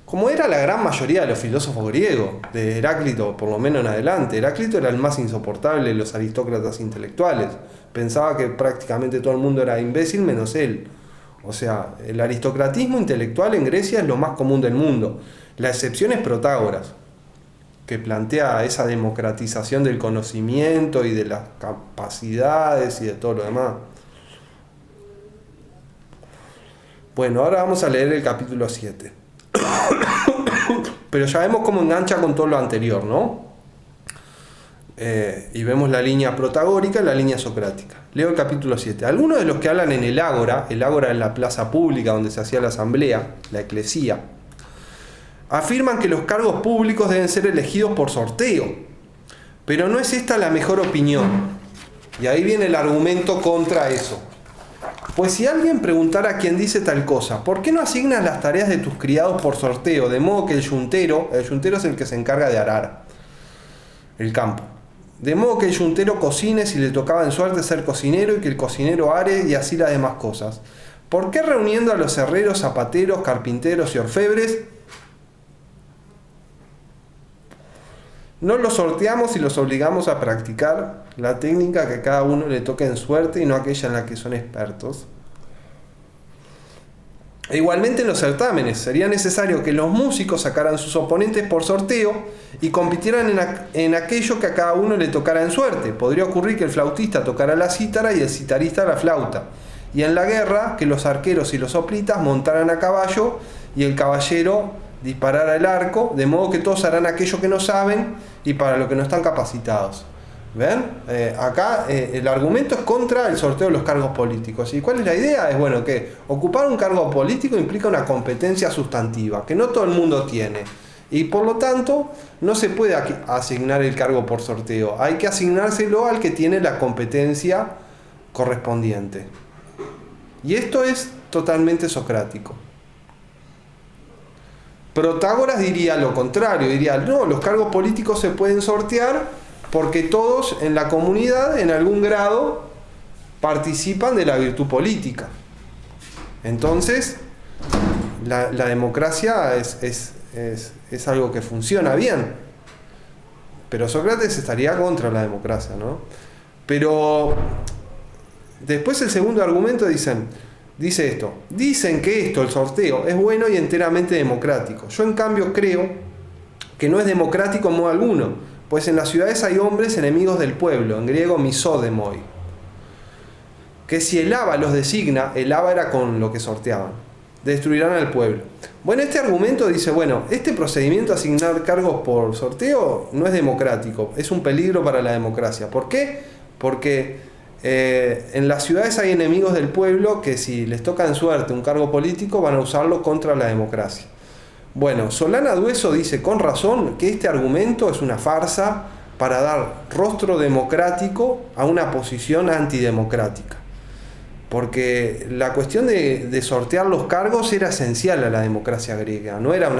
como era la gran mayoría de los filósofos griegos, de Heráclito por lo menos en adelante. Heráclito era el más insoportable de los aristócratas intelectuales. Pensaba que prácticamente todo el mundo era imbécil menos él. O sea, el aristocratismo intelectual en Grecia es lo más común del mundo. La excepción es Protágoras, que plantea esa democratización del conocimiento y de las capacidades y de todo lo demás. Bueno, ahora vamos a leer el capítulo 7. Pero ya vemos cómo engancha con todo lo anterior, ¿no? Y vemos la línea protagórica y la línea socrática. Leo el capítulo 7. Algunos de los que hablan en el ágora es la plaza pública donde se hacía la asamblea, la eclesía, afirman que los cargos públicos deben ser elegidos por sorteo, pero no es esta la mejor opinión. Y ahí viene el argumento contra eso. Pues si alguien preguntara a quien dice tal cosa, ¿por qué no asignas las tareas de tus criados por sorteo? De modo que el yuntero es el que se encarga de arar el campo. De modo que el yuntero cocine si le tocaba en suerte ser cocinero y que el cocinero are y así las demás cosas. ¿Por qué reuniendo a los herreros, zapateros, carpinteros y orfebres no los sorteamos y los obligamos a practicar la técnica que a cada uno le toque en suerte y no aquella en la que son expertos? E igualmente en los certámenes sería necesario que los músicos sacaran sus oponentes por sorteo y compitieran en aquello que a cada uno le tocara en suerte. Podría ocurrir que el flautista tocara la cítara y el citarista la flauta. Y en la guerra, que los arqueros y los hoplitas montaran a caballo y el caballero disparar al arco, de modo que todos harán aquello que no saben y para lo que no están capacitados. ¿Ven? Acá el argumento es contra el sorteo de los cargos políticos. ¿Y cuál es la idea? Es bueno que ocupar un cargo político implica una competencia sustantiva, que no todo el mundo tiene. Y por lo tanto, no se puede asignar el cargo por sorteo. Hay que asignárselo al que tiene la competencia correspondiente. Y esto es totalmente socrático. Protágoras diría lo contrario, diría, no, los cargos políticos se pueden sortear porque todos en la comunidad, en algún grado, participan de la virtud política. Entonces, la democracia es algo que funciona bien. Pero Sócrates estaría contra la democracia, ¿no? Pero después el segundo argumento dice esto. Dicen que esto, el sorteo, es bueno y enteramente democrático. Yo en cambio creo que no es democrático en modo alguno. Pues en las ciudades hay hombres enemigos del pueblo, en griego misódemoi, que si el Aba los designa, el Aba era con lo que sorteaban, destruirán al pueblo. Bueno, este argumento dice, bueno, este procedimiento de asignar cargos por sorteo no es democrático, es un peligro para la democracia. ¿Por qué? Porque en las ciudades hay enemigos del pueblo que si les toca en suerte un cargo político van a usarlo contra la democracia. Bueno, Solana Dueso dice con razón que este argumento es una farsa para dar rostro democrático a una posición antidemocrática. Porque la cuestión de sortear los cargos era esencial a la democracia griega, no era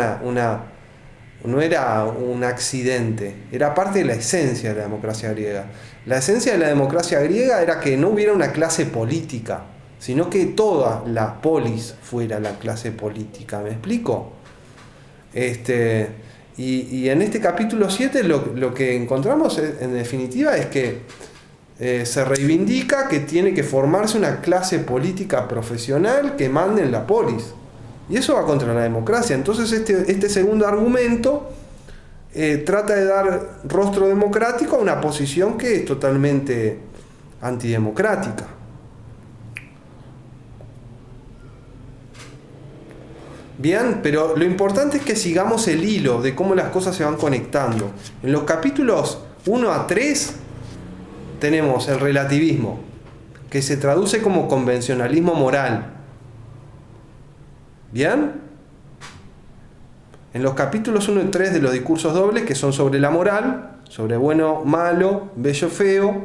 un accidente, era parte de la esencia de la democracia griega. La esencia de la democracia griega era que no hubiera una clase política, sino que toda la polis fuera la clase política. ¿Me explico? Y en este capítulo 7 lo que encontramos en definitiva es que se reivindica que tiene que formarse una clase política profesional que mande en la polis. Y eso va contra la democracia. Entonces este segundo argumento trata de dar rostro democrático a una posición que es totalmente antidemocrática. Bien, pero lo importante es que sigamos el hilo de cómo las cosas se van conectando. En los capítulos 1 a 3 tenemos el relativismo, que se traduce como convencionalismo moral. ¿Bien? En los capítulos 1 y 3 de los discursos dobles, que son sobre la moral, sobre bueno, malo, bello, feo,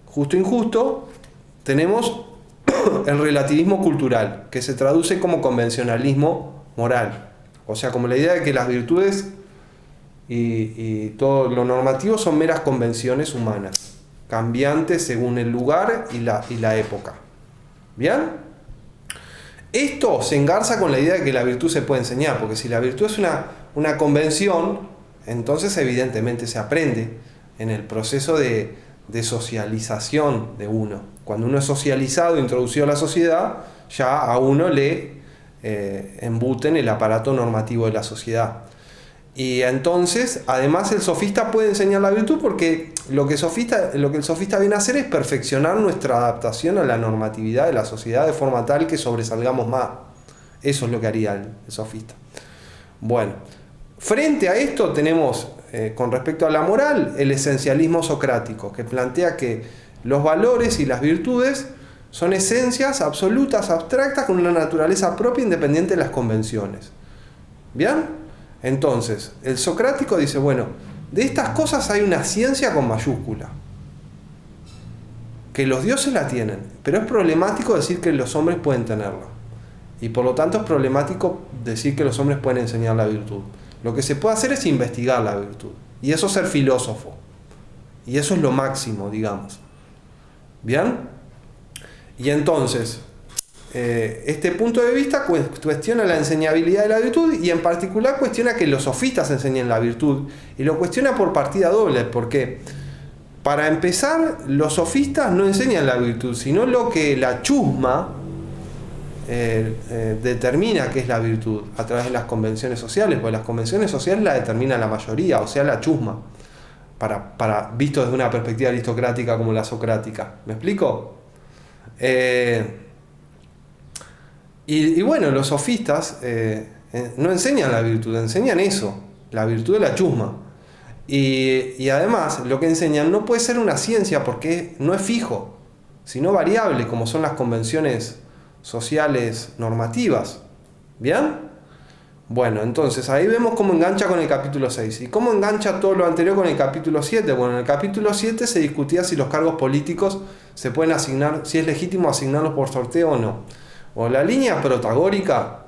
justo, injusto, tenemos el relativismo cultural, que se traduce como convencionalismo moral. O sea, como la idea de que las virtudes y todo lo normativo son meras convenciones humanas, cambiantes según el lugar y la época. ¿Bien? Esto se engarza con la idea de que la virtud se puede enseñar, porque si la virtud es una convención, entonces evidentemente se aprende en el proceso de socialización de uno. Cuando uno es socializado, introducido a la sociedad, ya a uno le embuten el aparato normativo de la sociedad. Y entonces, además, el sofista puede enseñar la virtud porque lo que el sofista viene a hacer es perfeccionar nuestra adaptación a la normatividad de la sociedad de forma tal que sobresalgamos más. Eso es lo que haría el sofista. Bueno, frente a esto tenemos, con respecto a la moral, el esencialismo socrático, que plantea que los valores y las virtudes son esencias absolutas, abstractas, con una naturaleza propia independiente de las convenciones. ¿Bien? Entonces, el socrático dice, bueno, de estas cosas hay una ciencia con mayúscula, que los dioses la tienen, pero es problemático decir que los hombres pueden tenerla. Y por lo tanto es problemático decir que los hombres pueden enseñar la virtud. Lo que se puede hacer es investigar la virtud. Y eso es ser filósofo. Y eso es lo máximo, digamos. ¿Bien? Y entonces, este punto de vista cuestiona la enseñabilidad de la virtud y en particular cuestiona que los sofistas enseñen la virtud. Y lo cuestiona por partida doble, porque para empezar, los sofistas no enseñan la virtud, sino lo que la chusma determina que es la virtud a través de las convenciones sociales, porque las convenciones sociales la determina la mayoría, o sea, la chusma, visto desde una perspectiva aristocrática como la socrática. ¿Me explico? Y bueno, los sofistas No enseñan la virtud, enseñan eso, la virtud de la chusma. Y además, lo que enseñan no puede ser una ciencia porque no es fijo, sino variable, como son las convenciones sociales normativas. ¿Bien? Bueno, entonces ahí vemos cómo engancha con el capítulo 6. ¿Y cómo engancha todo lo anterior con el capítulo 7? Bueno, en el capítulo 7 se discutía si los cargos políticos se pueden asignar, si es legítimo asignarlos por sorteo o no. O la línea protagórica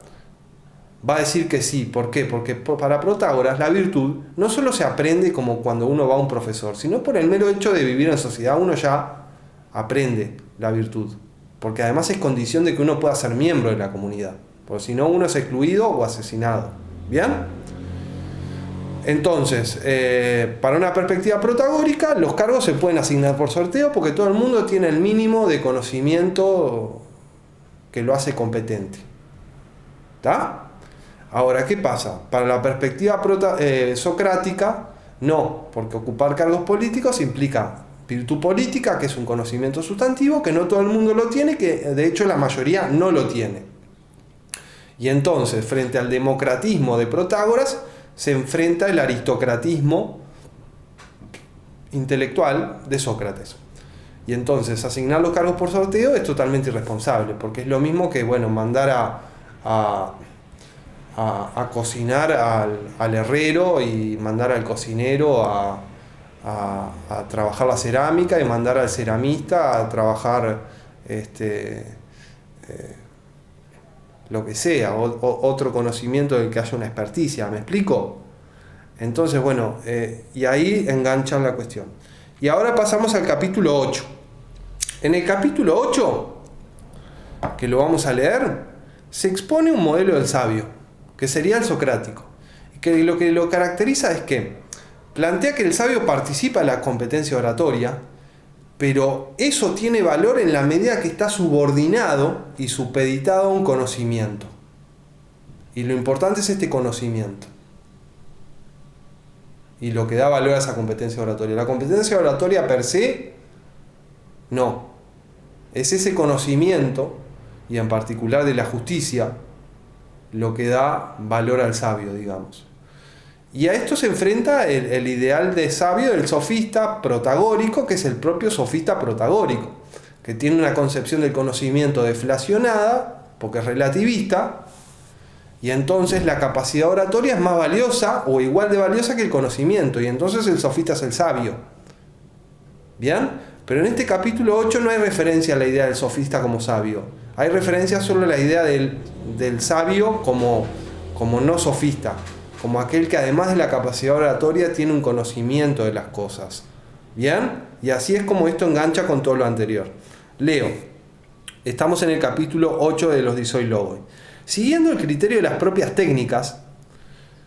va a decir que sí. ¿Por qué? Porque para Protágoras la virtud no solo se aprende como cuando uno va a un profesor, sino por el mero hecho de vivir en sociedad uno ya aprende la virtud. Porque además es condición de que uno pueda ser miembro de la comunidad. Porque si no, uno es excluido o asesinado. ¿Bien? Entonces, para una perspectiva protagórica, los cargos se pueden asignar por sorteo porque todo el mundo tiene el mínimo de conocimiento que lo hace competente. ¿Está? Ahora, ¿qué pasa? Para la perspectiva socrática, no, porque ocupar cargos políticos implica virtud política, que es un conocimiento sustantivo, que no todo el mundo lo tiene, que de hecho la mayoría no lo tiene. Y entonces, frente al democratismo de Protágoras, se enfrenta el aristocratismo intelectual de Sócrates. Y entonces, asignar los cargos por sorteo es totalmente irresponsable, porque es lo mismo que, bueno, mandar a cocinar al herrero y mandar al cocinero a trabajar la cerámica y mandar al ceramista a trabajar lo que sea, otro conocimiento del que haya una experticia. ¿Me explico? Entonces, bueno, y ahí enganchan la cuestión. Y ahora pasamos al capítulo 8. En el capítulo 8, que lo vamos a leer, se expone un modelo del sabio, que sería el socrático. Que lo caracteriza es que plantea que el sabio participa en la competencia oratoria, pero eso tiene valor en la medida que está subordinado y supeditado a un conocimiento. Y lo importante es este conocimiento. Y lo que da valor a esa competencia oratoria. La competencia oratoria per se, no. Es ese conocimiento, y en particular de la justicia, lo que da valor al sabio, digamos. Y a esto se enfrenta el ideal de sabio del sofista protagórico, que es el propio sofista protagórico, que tiene una concepción del conocimiento deflacionada, porque es relativista, y entonces la capacidad oratoria es más valiosa o igual de valiosa que el conocimiento, y entonces el sofista es el sabio. ¿Bien? Pero en este capítulo 8 no hay referencia a la idea del sofista como sabio, hay referencia solo a la idea del sabio como no sofista, como aquel que además de la capacidad oratoria tiene un conocimiento de las cosas. ¿Bien? Y así es como esto engancha con todo lo anterior. Leo. Estamos en el capítulo 8 de los Disoi Logoi. Siguiendo el criterio de las propias técnicas,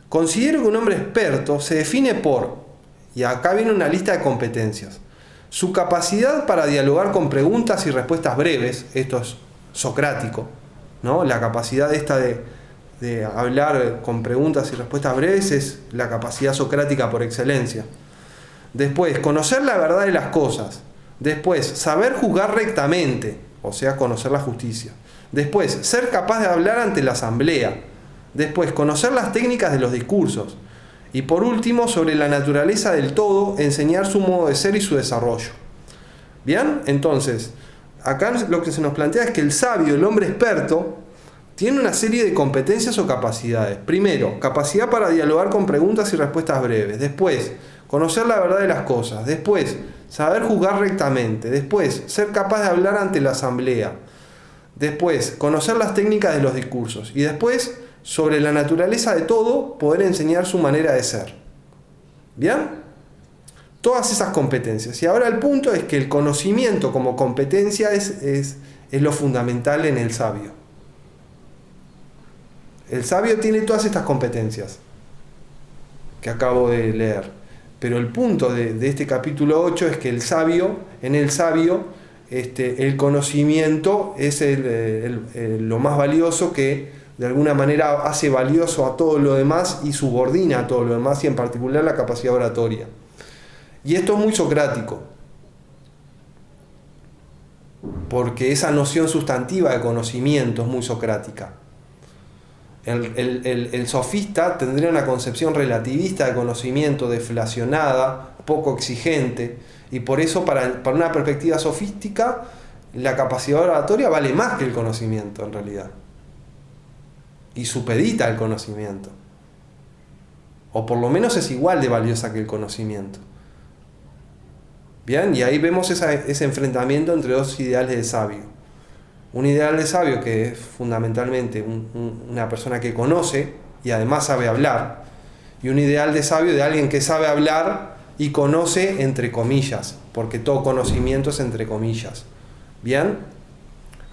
considero que un hombre experto se define por, y acá viene una lista de competencias, su capacidad para dialogar con preguntas y respuestas breves, esto es socrático, ¿no? La capacidad esta de hablar con preguntas y respuestas breves es la capacidad socrática por excelencia. Después, conocer la verdad de las cosas. Después, saber juzgar rectamente, o sea, conocer la justicia. Después, ser capaz de hablar ante la asamblea. Después, conocer las técnicas de los discursos. Y por último, sobre la naturaleza del todo, enseñar su modo de ser y su desarrollo. ¿Bien? Entonces, acá lo que se nos plantea es que el sabio, el hombre experto, tiene una serie de competencias o capacidades. Primero, capacidad para dialogar con preguntas y respuestas breves. Después, conocer la verdad de las cosas. Después, saber juzgar rectamente. Después, ser capaz de hablar ante la asamblea. Después, conocer las técnicas de los discursos. Y después, sobre la naturaleza de todo, poder enseñar su manera de ser. ¿Bien? Todas esas competencias. Y ahora el punto es que el conocimiento como competencia es lo fundamental en el sabio. El sabio tiene todas estas competencias que acabo de leer. Pero el punto de este capítulo 8 es que el sabio, el conocimiento es lo más valioso, que de alguna manera hace valioso a todo lo demás y subordina a todo lo demás, y en particular la capacidad oratoria. Y esto es muy socrático, porque esa noción sustantiva de conocimiento es muy socrática. El sofista tendría una concepción relativista de conocimiento, deflacionada, poco exigente, y por eso para una perspectiva sofística la capacidad oratoria vale más que el conocimiento en realidad, y supedita al conocimiento, o por lo menos es igual de valiosa que el conocimiento. Bien, y ahí vemos ese enfrentamiento entre dos ideales de sabio. Un ideal de sabio que es fundamentalmente una persona que conoce y además sabe hablar, y un ideal de sabio de alguien que sabe hablar y conoce entre comillas, porque todo conocimiento es entre comillas. Bien,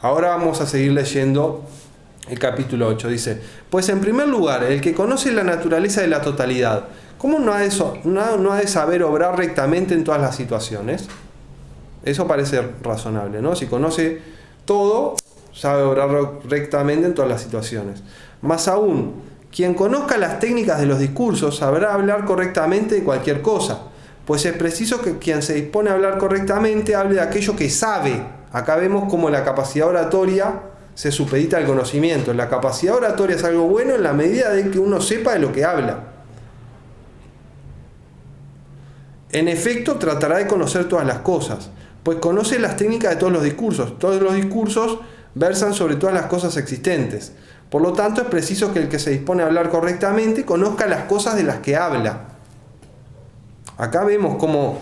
ahora vamos a seguir leyendo el capítulo 8. Dice: pues en primer lugar, el que conoce la naturaleza de la totalidad, ¿cómo no ha de saber obrar rectamente en todas las situaciones? Eso parece razonable, ¿no? Si conoce todo, sabe obrar rectamente en todas las situaciones. Más aún, quien conozca las técnicas de los discursos sabrá hablar correctamente de cualquier cosa, pues es preciso que quien se dispone a hablar correctamente hable de aquello que sabe. Acá vemos cómo la capacidad oratoria se supedita al conocimiento. La capacidad oratoria es algo bueno en la medida de que uno sepa de lo que habla. En efecto, tratará de conocer todas las cosas, pues conoce las técnicas de todos los discursos. Todos los discursos versan sobre todas las cosas existentes. Por lo tanto, es preciso que el que se dispone a hablar correctamente conozca las cosas de las que habla. Acá vemos cómo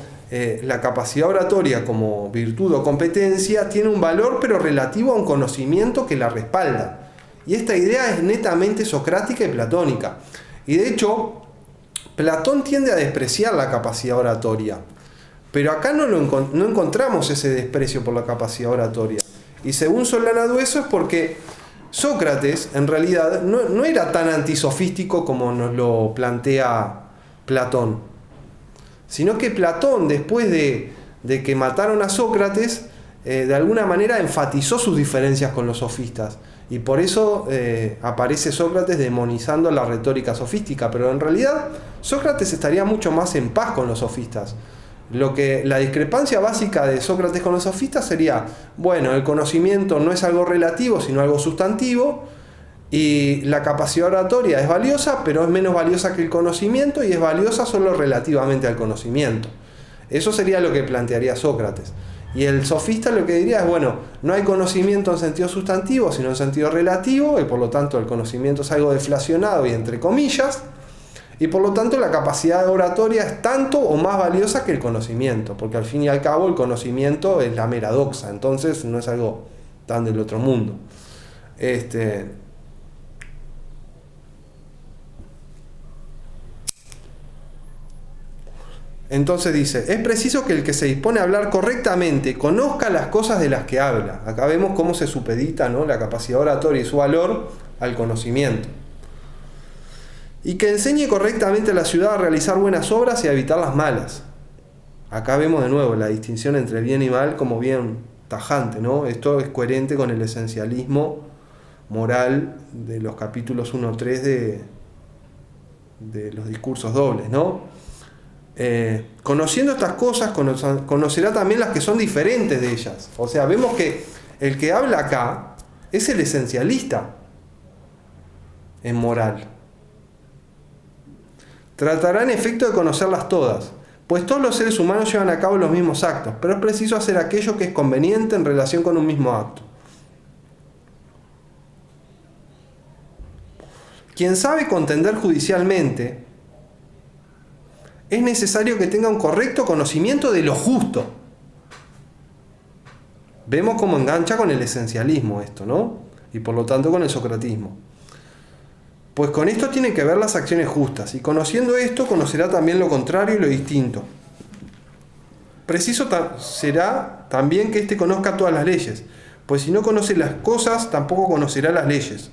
la capacidad oratoria como virtud o competencia tiene un valor, pero relativo a un conocimiento que la respalda. Y esta idea es netamente socrática y platónica. Y de hecho, Platón tiende a despreciar la capacidad oratoria. Pero acá no encontramos ese desprecio por la capacidad oratoria. Y según Solana Dueso es porque Sócrates en realidad no era tan antisofístico como nos lo plantea Platón, sino que Platón, después de que mataron a Sócrates, de alguna manera enfatizó sus diferencias con los sofistas, y por eso aparece Sócrates demonizando la retórica sofística, pero en realidad Sócrates estaría mucho más en paz con los sofistas. La discrepancia básica de Sócrates con los sofistas sería, bueno, el conocimiento no es algo relativo, sino algo sustantivo, y la capacidad oratoria es valiosa, pero es menos valiosa que el conocimiento, y es valiosa solo relativamente al conocimiento. Eso sería lo que plantearía Sócrates. Y el sofista lo que diría es, bueno, no hay conocimiento en sentido sustantivo, sino en sentido relativo, y por lo tanto el conocimiento es algo deflacionado y entre comillas, y por lo tanto la capacidad oratoria es tanto o más valiosa que el conocimiento, porque al fin y al cabo el conocimiento es la mera doxa, entonces no es algo tan del otro mundo. Entonces dice, es preciso que el que se dispone a hablar correctamente conozca las cosas de las que habla. Acá vemos cómo se supedita, ¿no?, la capacidad oratoria y su valor al conocimiento. Y que enseñe correctamente a la ciudad a realizar buenas obras y a evitar las malas. Acá vemos de nuevo la distinción entre bien y mal como bien tajante, ¿no? Esto es coherente con el esencialismo moral de los capítulos 1-3 de los discursos dobles, ¿no? Conociendo estas cosas, conocerá también las que son diferentes de ellas. O sea, vemos que el que habla acá es el esencialista en moral. Tratará en efecto de conocerlas todas, pues todos los seres humanos llevan a cabo los mismos actos, pero es preciso hacer aquello que es conveniente en relación con un mismo acto. Quien sabe contender judicialmente, es necesario que tenga un correcto conocimiento de lo justo. Vemos cómo engancha con el esencialismo esto, ¿no? Y por lo tanto con el socratismo. Pues con esto tiene que ver las acciones justas, y conociendo esto conocerá también lo contrario y lo distinto. Preciso será también que éste conozca todas las leyes, pues si no conoce las cosas, tampoco conocerá las leyes.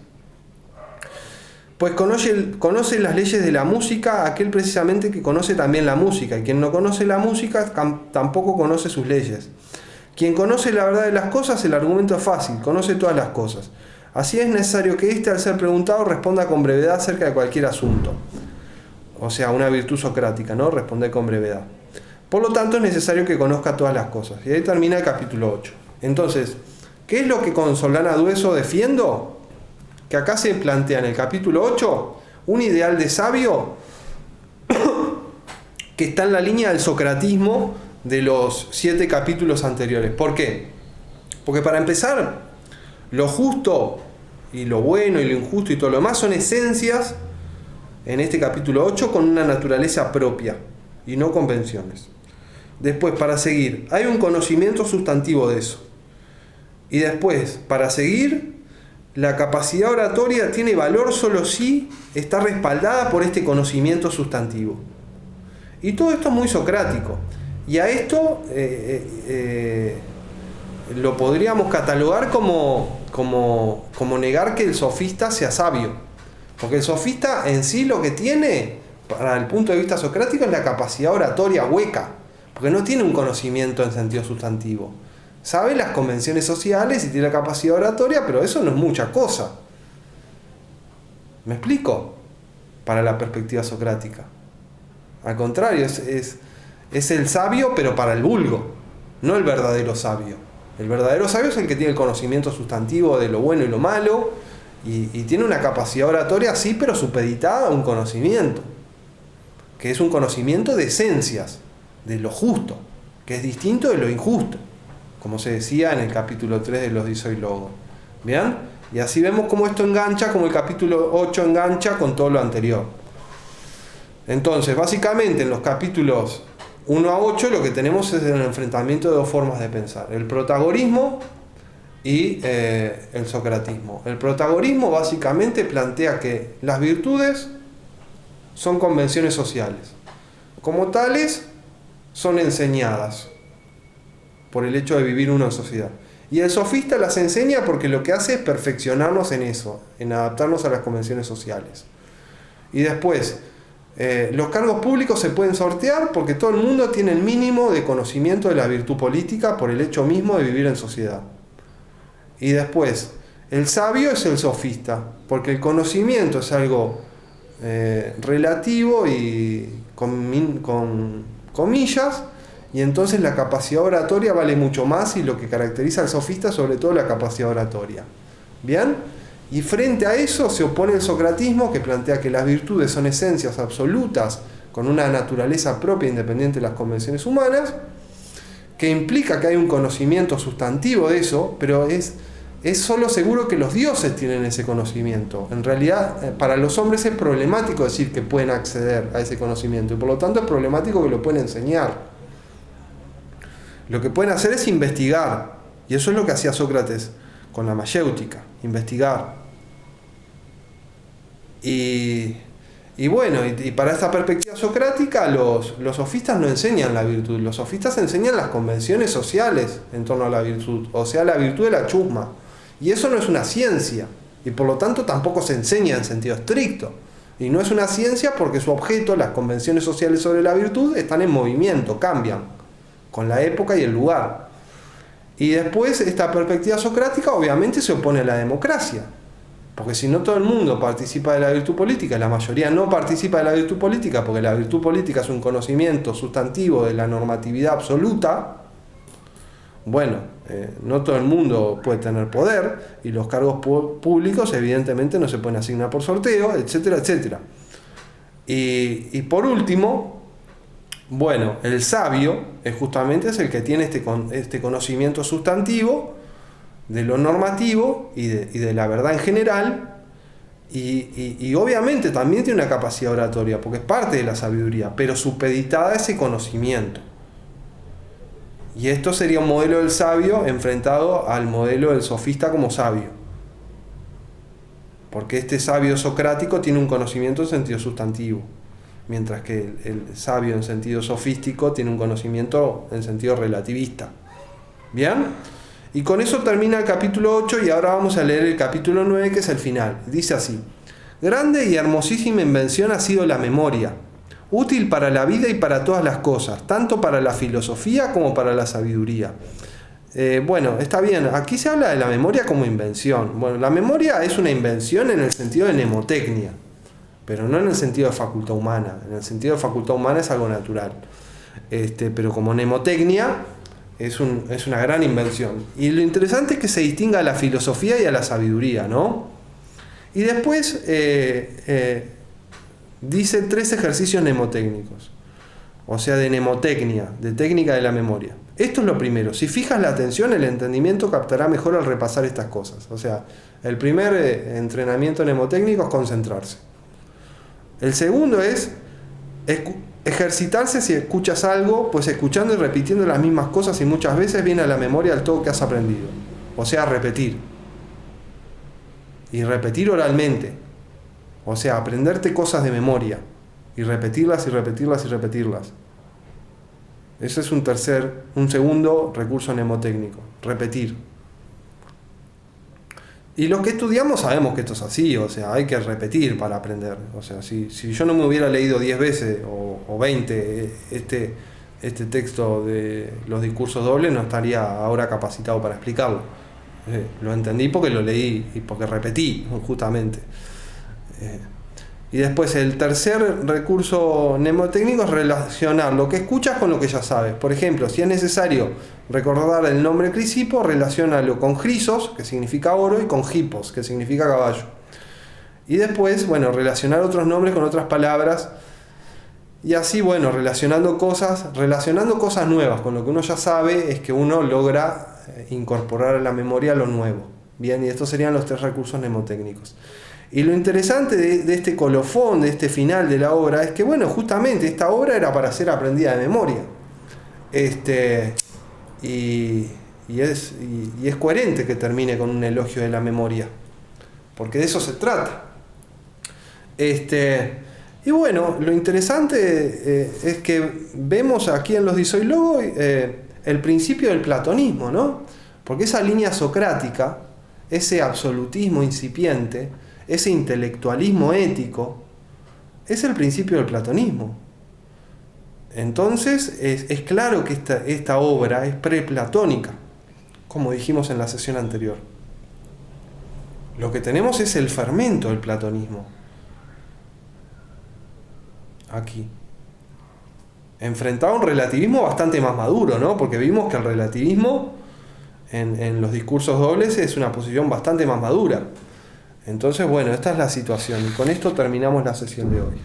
Pues conoce las leyes de la música aquel precisamente que conoce también la música, y quien no conoce la música tampoco conoce sus leyes. Quien conoce la verdad de las cosas, el argumento es fácil, conoce todas las cosas. Así es necesario que éste, al ser preguntado, responda con brevedad acerca de cualquier asunto. O sea, una virtud socrática, ¿no? Responder con brevedad. Por lo tanto, es necesario que conozca todas las cosas. Y ahí termina el capítulo 8. Entonces, ¿qué es lo que con Solana Dueso defiendo? que acá se plantea en el capítulo 8 un ideal de sabio que está en la línea del socratismo de los 7 capítulos anteriores. ¿Por qué? Porque para empezar, lo justo y lo bueno y lo injusto y todo lo demás son esencias en este capítulo 8 con una naturaleza propia y no convenciones. Después, para seguir, hay un conocimiento sustantivo de eso. Y después, para seguir, la capacidad oratoria tiene valor solo si está respaldada por este conocimiento sustantivo. Y todo esto es muy socrático. Y a esto lo podríamos catalogar como negar que el sofista sea sabio. Porque el sofista en sí lo que tiene, para el punto de vista socrático, es la capacidad oratoria hueca. Porque no tiene un conocimiento en sentido sustantivo. Sabe las convenciones sociales y tiene la capacidad oratoria, pero eso no es mucha cosa. ¿Me explico? Para la perspectiva socrática. Al contrario, es el sabio, pero para el vulgo, no el verdadero sabio. El verdadero sabio es el que tiene el conocimiento sustantivo de lo bueno y lo malo, y tiene una capacidad oratoria, sí, pero supeditada a un conocimiento, que es un conocimiento de esencias, de lo justo, que es distinto de lo injusto, como se decía en el capítulo 3 de los Disoilogos. ¿Bien? Y así vemos cómo esto engancha, como el capítulo 8 engancha con todo lo anterior. Entonces, básicamente en los capítulos 1 a 8 lo que tenemos es el enfrentamiento de dos formas de pensar: el protagonismo y el socratismo. El protagonismo básicamente plantea que las virtudes son convenciones sociales. Como tales, son enseñadas por el hecho de vivir uno en sociedad. Y el sofista las enseña porque lo que hace es perfeccionarnos en eso, en adaptarnos a las convenciones sociales. Y después, los cargos públicos se pueden sortear porque todo el mundo tiene el mínimo de conocimiento de la virtud política por el hecho mismo de vivir en sociedad. Y después, el sabio es el sofista, porque el conocimiento es algo relativo y con comillas, y entonces la capacidad oratoria vale mucho más, y lo que caracteriza al sofista es sobre todo la capacidad oratoria. ¿Bien? Y frente a eso se opone el socratismo, que plantea que las virtudes son esencias absolutas con una naturaleza propia independiente de las convenciones humanas, que implica que hay un conocimiento sustantivo de eso, pero es solo seguro que los dioses tienen ese conocimiento. En realidad, para los hombres es problemático decir que pueden acceder a ese conocimiento, y por lo tanto es problemático que lo pueden enseñar. Lo que pueden hacer es investigar, y eso es lo que hacía Sócrates con la mayéutica, investigar. Y bueno, y para esta perspectiva socrática, los sofistas no enseñan la virtud, los sofistas enseñan las convenciones sociales en torno a la virtud, o sea, la virtud de la chusma. Y eso no es una ciencia, y por lo tanto tampoco se enseña en sentido estricto. Y no es una ciencia porque su objeto, las convenciones sociales sobre la virtud, están en movimiento, cambian con la época y el lugar. Y después, esta perspectiva socrática obviamente se opone a la democracia, porque si no todo el mundo participa de la virtud política, la mayoría no participa de la virtud política, porque la virtud política es un conocimiento sustantivo de la normatividad absoluta. Bueno, no todo el mundo puede tener poder, y los cargos públicos evidentemente no se pueden asignar por sorteo, etcétera, etcétera. Y por último, bueno, el sabio justamente es el que tiene este conocimiento sustantivo de lo normativo y de la verdad en general, y obviamente también tiene una capacidad oratoria, porque es parte de la sabiduría, pero supeditada a ese conocimiento. Y esto sería un modelo del sabio enfrentado al modelo del sofista como sabio. Porque este sabio socrático tiene un conocimiento en sentido sustantivo, mientras que el sabio en sentido sofístico tiene un conocimiento en sentido relativista. ¿Bien? Y con eso termina el capítulo 8, y ahora vamos a leer el capítulo 9, que es el final. Dice así: grande y hermosísima invención ha sido la memoria, útil para la vida y para todas las cosas, tanto para la filosofía como para la sabiduría. Bueno, está bien, aquí se habla de la memoria como invención. Bueno, la memoria es una invención en el sentido de mnemotecnia, pero no en el sentido de facultad humana. En el sentido de facultad humana es algo natural. Pero como mnemotecnia es una gran invención. Y lo interesante es que se distinga a la filosofía y a la sabiduría, ¿no? Y después dice 3 ejercicios mnemotécnicos, o sea, de mnemotecnia, de técnica de la memoria. Esto es lo primero. Si fijas la atención, el entendimiento captará mejor al repasar estas cosas. O sea, el primer entrenamiento mnemotécnico es concentrarse. El segundo es ejercitarse si escuchas algo, pues escuchando y repitiendo las mismas cosas y muchas veces viene a la memoria el todo que has aprendido. O sea, repetir. Y repetir oralmente. O sea, aprenderte cosas de memoria. Y repetirlas y repetirlas y repetirlas. Ese es un segundo recurso mnemotécnico. Repetir. Y los que estudiamos sabemos que esto es así, o sea, hay que repetir para aprender. O sea, si yo no me hubiera leído 10 veces o 20 este texto de los discursos dobles, no estaría ahora capacitado para explicarlo. Lo entendí porque lo leí y porque repetí, justamente. Y después el tercer recurso mnemotécnico es relacionar lo que escuchas con lo que ya sabes. Por ejemplo, si es necesario recordar el nombre Crisipo, relaciónalo con Chrysos, que significa oro, y con Hippos, que significa caballo. Y después, bueno, relacionar otros nombres con otras palabras. Y así, bueno, relacionando cosas nuevas con lo que uno ya sabe, es que uno logra incorporar a la memoria lo nuevo. Bien, y estos serían los 3 recursos mnemotécnicos. Y lo interesante de este colofón, de este final de la obra, es que, bueno, justamente esta obra era para ser aprendida de memoria. Y es coherente que termine con un elogio de la memoria, porque de eso se trata. Y bueno, lo interesante es que vemos aquí en los disoilogos el principio del platonismo, ¿no? Porque esa línea socrática, ese absolutismo incipiente, ese intelectualismo ético, es el principio del platonismo. Entonces es claro que esta obra es preplatónica, como dijimos en la sesión anterior. Lo que tenemos es el fermento del platonismo aquí, enfrentado a un relativismo bastante más maduro, ¿no? Porque vimos que el relativismo en los discursos dobles es una posición bastante más madura. Entonces, bueno, esta es la situación. Y con esto terminamos la sesión de hoy.